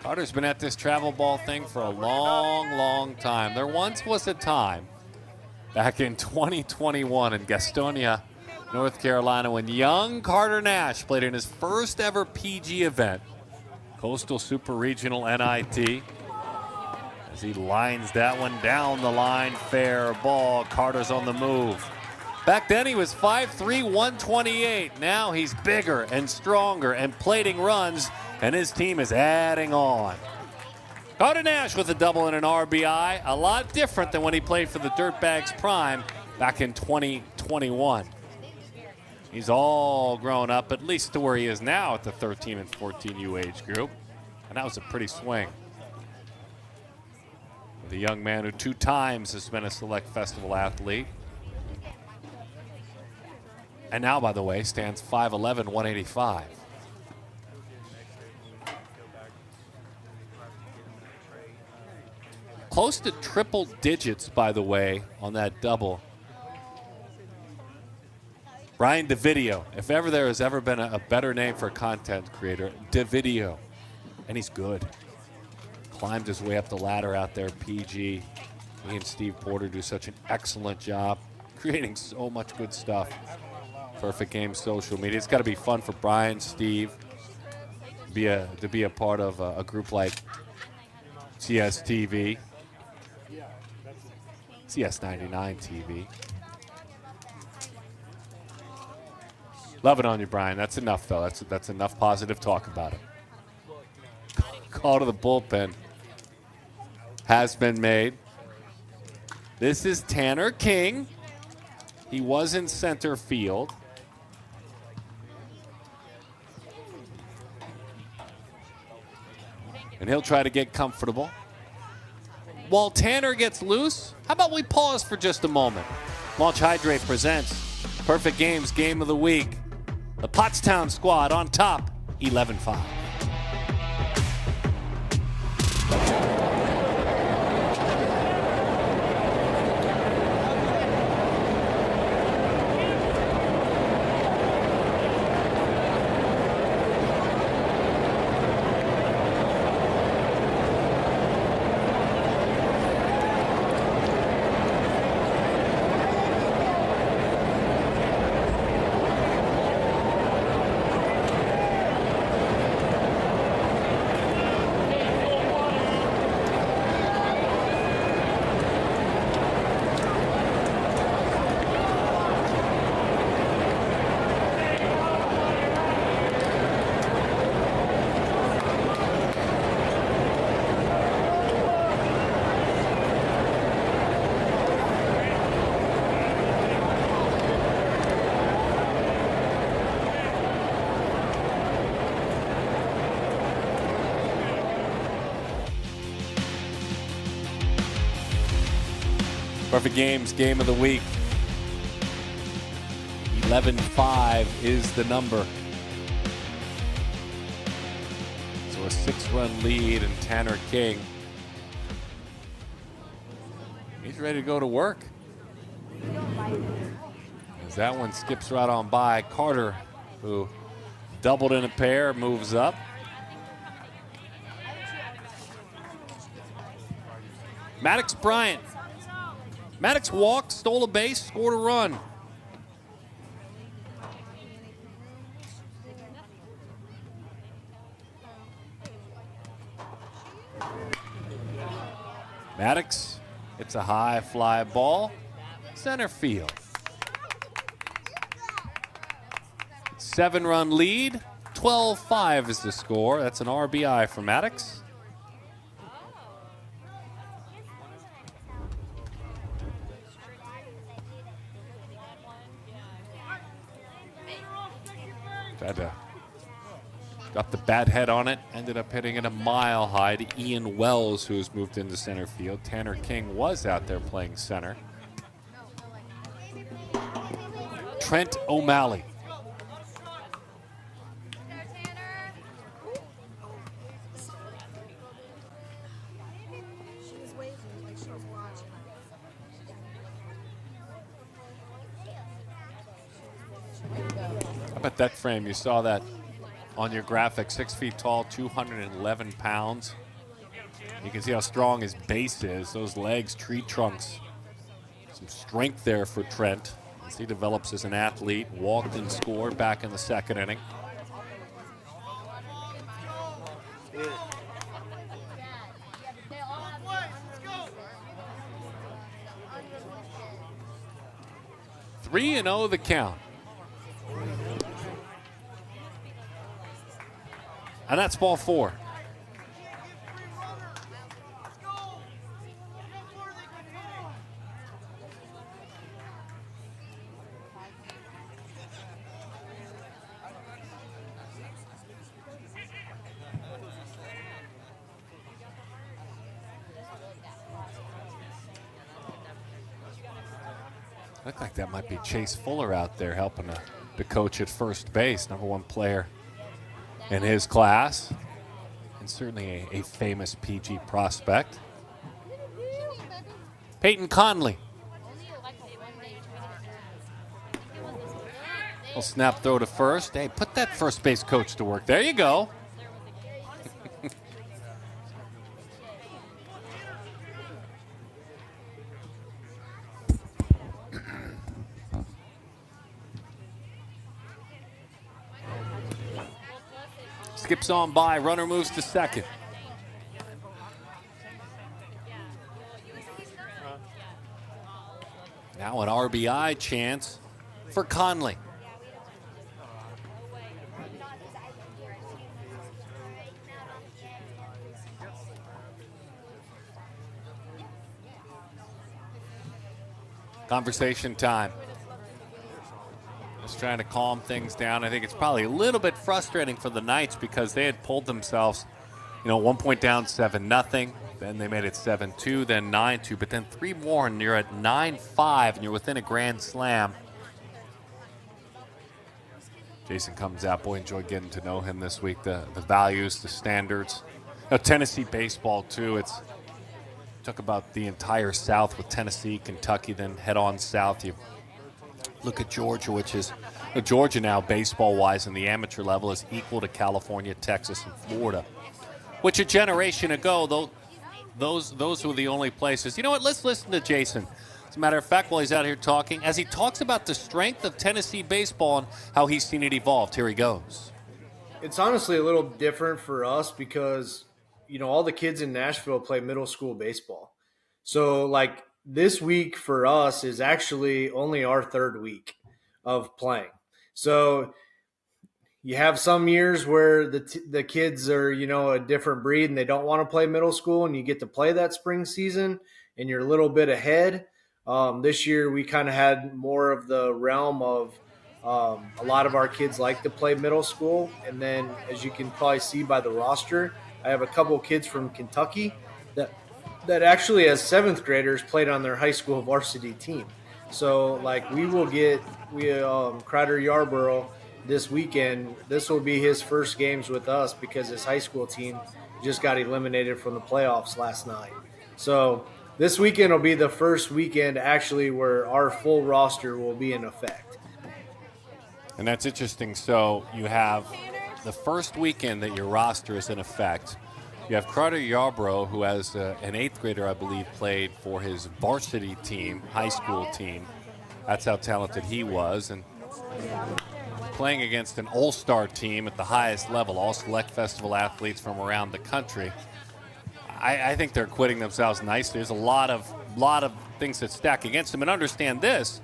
Carter's been at this travel ball thing for a long, long time. There once was a time back in 2021 in Gastonia, North Carolina, when young Carter Nash played in his first ever PG event, Coastal Super Regional NIT. As he lines that one down the line, fair ball. Carter's on the move. Back then he was 5'3", 128. Now he's bigger and stronger and plating runs, and his team is adding on. Carter Nash with a double and an RBI. A lot different than when he played for the Dirtbags Prime back in 2021. He's all grown up, at least to where he is now at the 13 and 14U age group. And that was a pretty swing. The young man who 2 times has been a Select Festival athlete. And now, by the way, stands 5'11", 185. Close to triple digits, by the way, on that double. Brian DeVideo, if ever there has ever been a better name for a content creator, DeVideo. And he's good. Climbed his way up the ladder out there, PG. He and Steve Porter do such an excellent job creating so much good stuff. Perfect Game social media. It's got to be fun for Brian, Steve, to be a part of a group like CSTV, CS99 TV. Love it on you, Brian. That's enough, though. That's enough positive talk about it. Call to the bullpen has been made. This is Tanner King. He was in center field. And he'll try to get comfortable. While Tanner gets loose, how about we pause for just a moment? Launch Hydrate presents Perfect Games Game of the Week. The Pottstown squad on top, 11-5. Perfect Games Game of the Week. 11-5 is the number. So a 6-run lead, and Tanner King, he's ready to go to work. As that one skips right on by. Carter, who doubled in a pair, moves up. Maddox Bryant. Maddox walked, stole a base, scored a run. Maddox hits a high fly ball, center field. 7-run lead, 12-5 is the score. That's an RBI for Maddox. Tried to got the bat head on it, ended up hitting it a mile high to Ian Wells, who's moved into center field. Tanner King was out there playing center. Trent O'Malley. How about that frame? You saw that on your graphic. 6 feet tall, 211 pounds. You can see how strong his base is. Those legs, tree trunks. Some strength there for Trent as he develops as an athlete. Walked and scored back in the second inning. Yeah. 3-0 the count. And that's ball 4. Looked like that might be Chase Fuller out there helping the coach at first base, #1 player in his class, and certainly a famous PG prospect. Peyton Conley. Will snap throw to first. Hey, put that first base coach to work. There you go. Skips on by, runner moves to second. Now an RBI chance for Conley. Conversation time. Just trying to calm things down. I think it's probably a little bit frustrating for the Knights because they had pulled themselves, 1 point down, 7-0. Then they made it 7-2, then 9-2. But then 3 more, and you're at 9-5, and you're within a grand slam. Jason comes out. Boy, enjoyed getting to know him this week. The values, the standards. Tennessee baseball, too. It's took about the entire South with Tennessee, Kentucky, then head on south. You look at Georgia, which is Georgia now baseball-wise in the amateur level is equal to California, Texas, and Florida, which a generation ago, those were the only places. You know what? Let's listen to Jason. As a matter of fact, while he's out here talking, as he talks about the strength of Tennessee baseball and how he's seen it evolve. Here he goes. It's honestly a little different for us because, all the kids in Nashville play middle school baseball. So, this week for us is actually only our 3rd week of playing. So you have some years where the kids are, a different breed and they don't want to play middle school, and you get to play that spring season and you're a little bit ahead. This year we kind of had more of the realm of a lot of our kids like to play middle school. And then as you can probably see by the roster, I have a couple of kids from Kentucky that actually as 7th graders played on their high school varsity team. So Crider Yarborough this weekend, this will be his first games with us because his high school team just got eliminated from the playoffs last night. So this weekend will be the first weekend actually where our full roster will be in effect. And that's interesting. So you have the first weekend that your roster is in effect. You have Crider Yarborough, who has an 8th grader, I believe, played for his varsity team, high school team. That's how talented he was. And playing against an all-star team at the highest level, all select festival athletes from around the country. I think they're acquitting themselves nicely. There's a lot of things that stack against them. And understand this,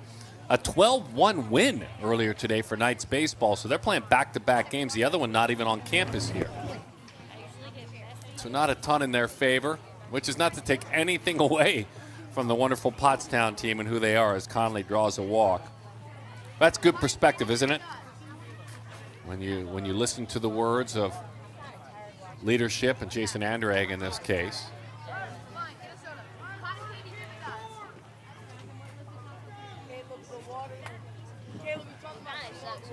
a 12-1 win earlier today for Knights baseball. So they're playing back-to-back games. The other one not even on campus here. So not a ton in their favor, which is not to take anything away from the wonderful Pottstown team and who they are as Conley draws a walk. That's good perspective, isn't it? When you listen to the words of leadership and Jason Anderegg in this case.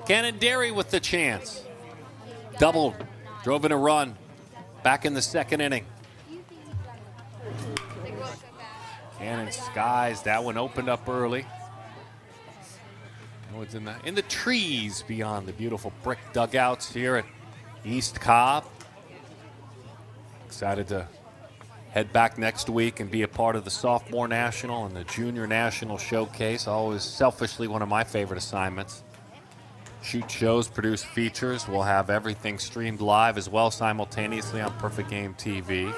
Cannon-Derry with the chance. Doubled, drove in a run. Back in the second inning. Cannon skies. That one opened up early. That one's in the trees beyond the beautiful brick dugouts here at East Cobb. Excited to head back next week and be a part of the Sophomore National and the Junior National Showcase. Always selfishly one of my favorite assignments. Shoot shows, produce features. We'll have everything streamed live as well simultaneously on Perfect Game TV.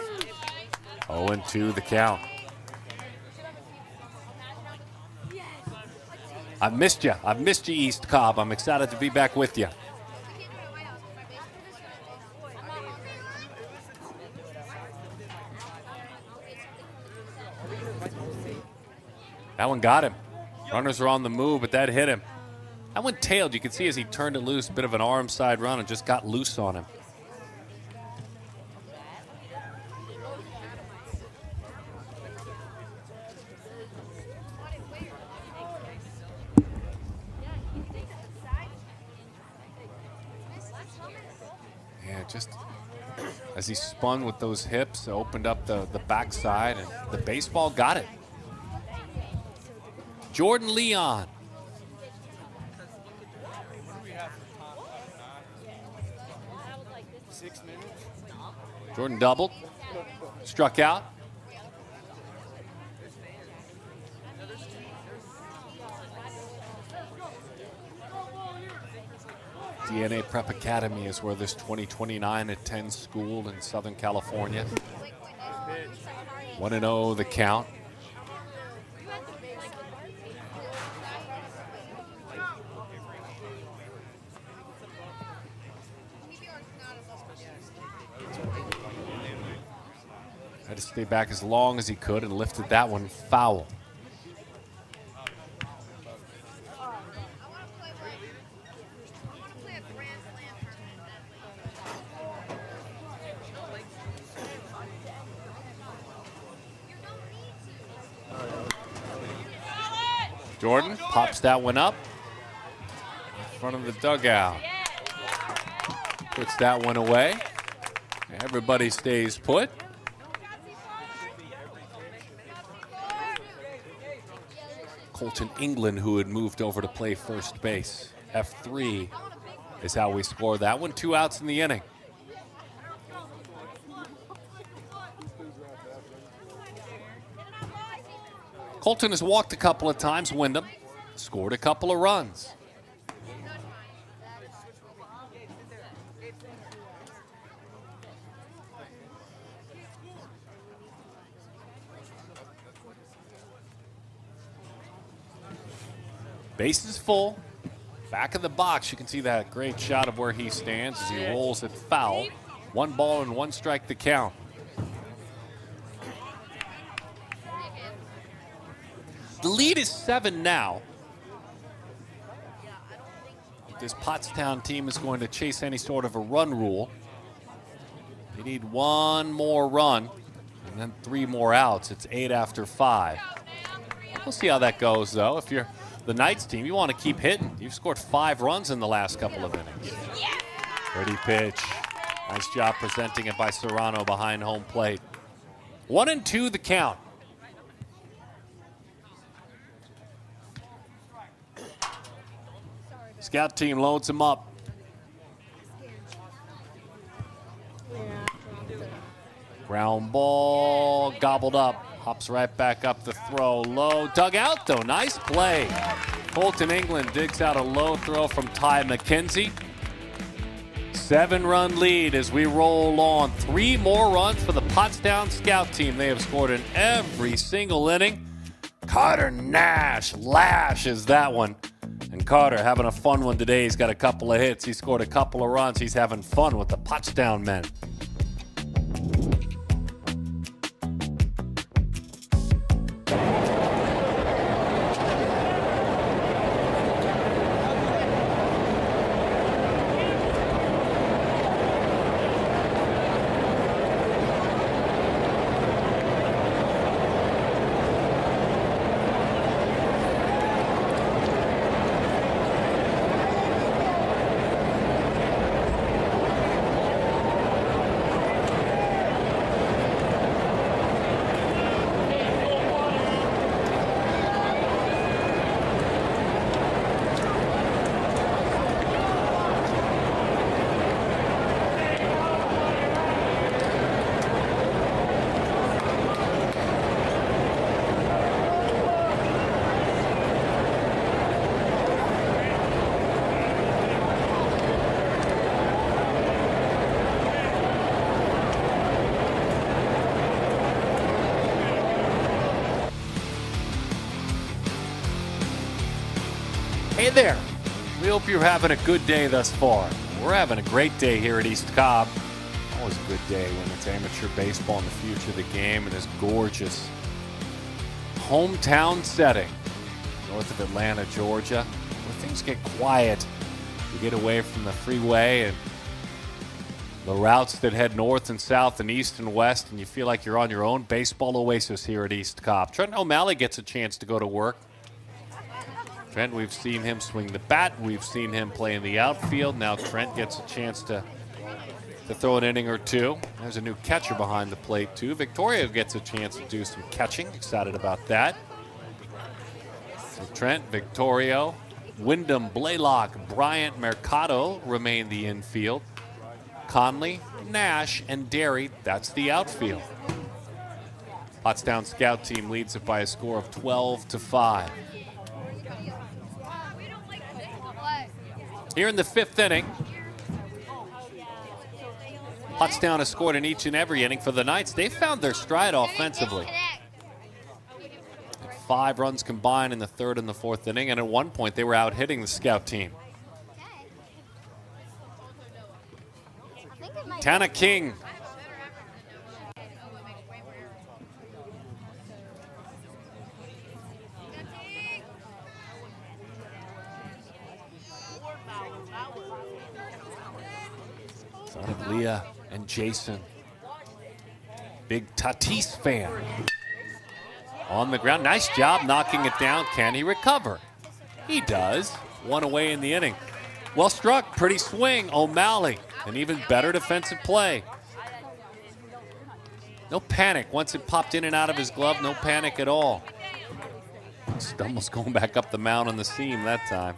0-2 the count. I've missed you. I've missed you, East Cobb. I'm excited to be back with you. That one got him. Runners are on the move, but that hit him. That one tailed. You can see as he turned it loose, a bit of an arm side run and just got loose on him. Yeah, just as he spun with those hips, opened up the backside, and the baseball got it. Jordan Leon. Jordan doubled, struck out. DNA Prep Academy is where this 2029 attends school in Southern California. 1-0 the count. Had to stay back as long as he could and lifted that one foul. Jordan pops that one up in front of the dugout. Puts that one away. Everybody stays put. Colton England, who had moved over to play first base. F3 is how we score that one. 2 outs in the inning. Colton has walked a couple of times. Wyndham scored a couple of runs. Base is full. Back of the box, you can see that great shot of where he stands as he rolls it foul. 1 ball and 1 strike to count. The lead is 7 now. This Pottstown team is going to chase any sort of a run rule. They need 1 more run and then 3 more outs. It's 8 after 5. We'll see how that goes, though. If you're the Knights team, you want to keep hitting. You've scored 5 runs in the last couple of innings. Pretty pitch. Nice job presenting it by Serrano behind home plate. 1-2 the count. Scout team loads him up. Ground ball, gobbled up. Hops right back up the throw. Low, dug out though. Nice play. Colton England digs out a low throw from Ty McKenzie. 7-run lead as we roll on. 3 more runs for the Pottstown Scout team. They have scored in every single inning. Carter Nash lashes that one. And Carter having a fun one today. He's got a couple of hits. He scored a couple of runs. He's having fun with the Pottstown men. Hey there. We hope you're having a good day thus far. We're having a great day here at East Cobb. Always a good day when it's amateur baseball in the future of the game in this gorgeous hometown setting north of Atlanta, Georgia, where things get quiet. You get away from the freeway and the routes that head north and south and east and west, and you feel like you're on your own baseball oasis here at East Cobb. Trent O'Malley gets a chance to go to work. Trent, we've seen him swing the bat. We've seen him play in the outfield. Now Trent gets a chance to throw an inning or two. There's a new catcher behind the plate, too. Victoria gets a chance to do some catching. Excited about that. So Trent, Victorio, Wyndham, Blaylock, Bryant, Mercado remain the infield. Conley, Nash, and Derry, that's the outfield. Pottstown scout team leads it by a score of 12-5. Here in the fifth inning, Pottstown has scored in each and every inning for the Knights. They found their stride offensively. 5 runs combined in the third and the fourth inning, and at one point they were out hitting the scout team. Tana King. Son of Leah and Jason. Big Tatis fan. On the ground. Nice job knocking it down. Can he recover? He does. 1 away in the inning. Well struck. Pretty swing. O'Malley. An even better defensive play. No panic. Once it popped in and out of his glove, no panic at all. Just almost going back up the mound on the seam that time.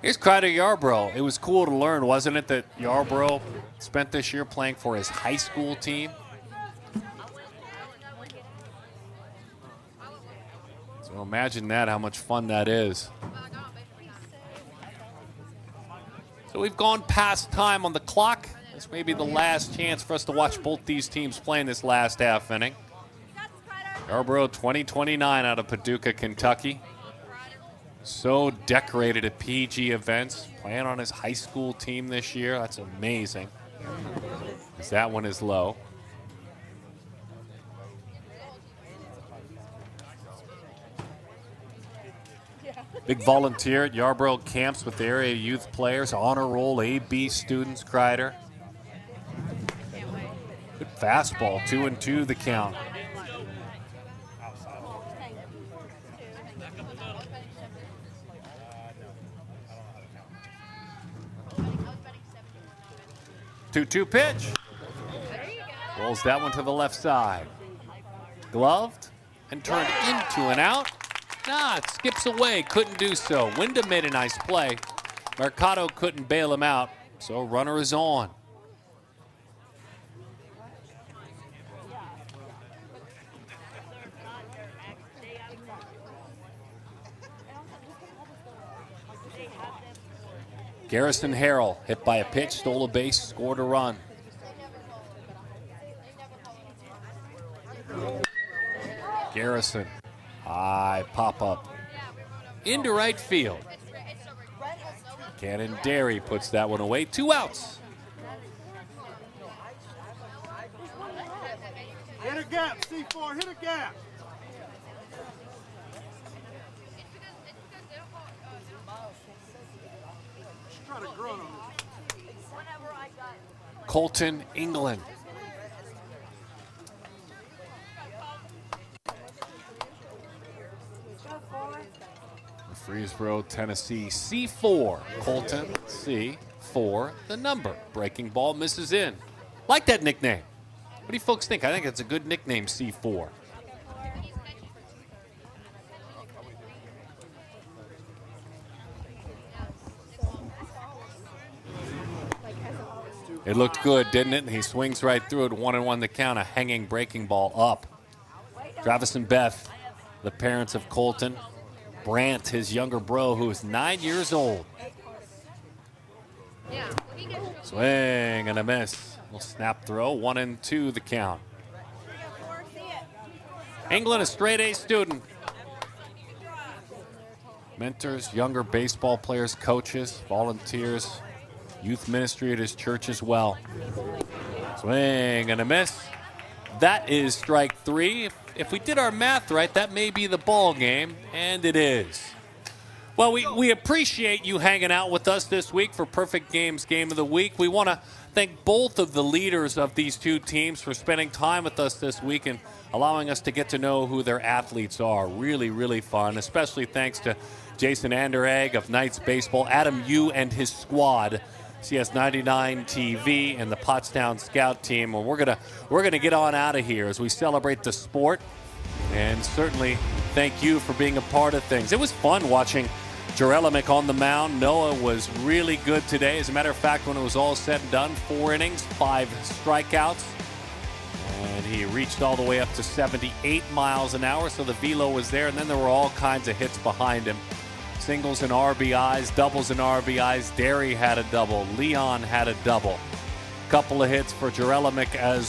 Here's Crider Yarbrough. It was cool to learn, wasn't it, that Yarbrough spent this year playing for his high school team? So imagine that, how much fun that is. So we've gone past time on the clock. This may be the last chance for us to watch both these teams play in this last half inning. Yarbrough 2029 out of Paducah, Kentucky. So decorated at PG events, playing on his high school team this year. That's amazing. Because that one is low. Big volunteer at Yarbrough camps with the area youth players, honor roll, AB students, Crider. Good fastball, 2-2 the count. Two-two pitch. Rolls that one to the left side. Gloved and turned into an out. Nah, it skips away. Couldn't do so. Wyndham made a nice play. Mercado couldn't bail him out, so runner is on. Garrison Harrell hit by a pitch, stole a base, scored a run. Garrison, high pop-up into right field. Cannon Derry puts that one away. 2 outs. Hit a gap, C4, hit a gap. Try to grunt on it. Colton England. Murfreesboro, Tennessee, C4. Colton, C4, the number. Breaking ball misses in. Like that nickname. What do you folks think? I think it's a good nickname, C4. It looked good, didn't it? And he swings right through it. 1-1 the count. A hanging breaking ball up. Travis and Beth, the parents of Colton. Brant, his younger bro, who is 9 years old. Swing and a miss. Little snap throw. 1-2 the count. England, a straight A student. mentors younger baseball players, coaches, volunteers, youth ministry at his church as well. Swing and a miss. That is strike 3. If we did our math right, that may be the ball game, and it is. Well, we appreciate you hanging out with us this week for Perfect Games Game of the Week. We want to thank both of the leaders of these two teams for spending time with us this week and allowing us to get to know who their athletes are. Really, really fun, especially thanks to Jason Anderegg of Knights Baseball, Adam Yu and his squad, CS99 TV, and the Pottstown Scout team. And we're gonna get on out of here as we celebrate the sport, and certainly thank you for being a part of things. It was fun watching Jerelimick on the mound. Noah was really good today. As a matter of fact, when it was all said and done, 4 innings, 5 strikeouts, and he reached all the way up to 78 miles an hour, so the velo was there, and then there were all kinds of hits behind him. Singles and RBIs, doubles and RBIs. Derry had a double. Leon had a double. Couple of hits for Jerelimick as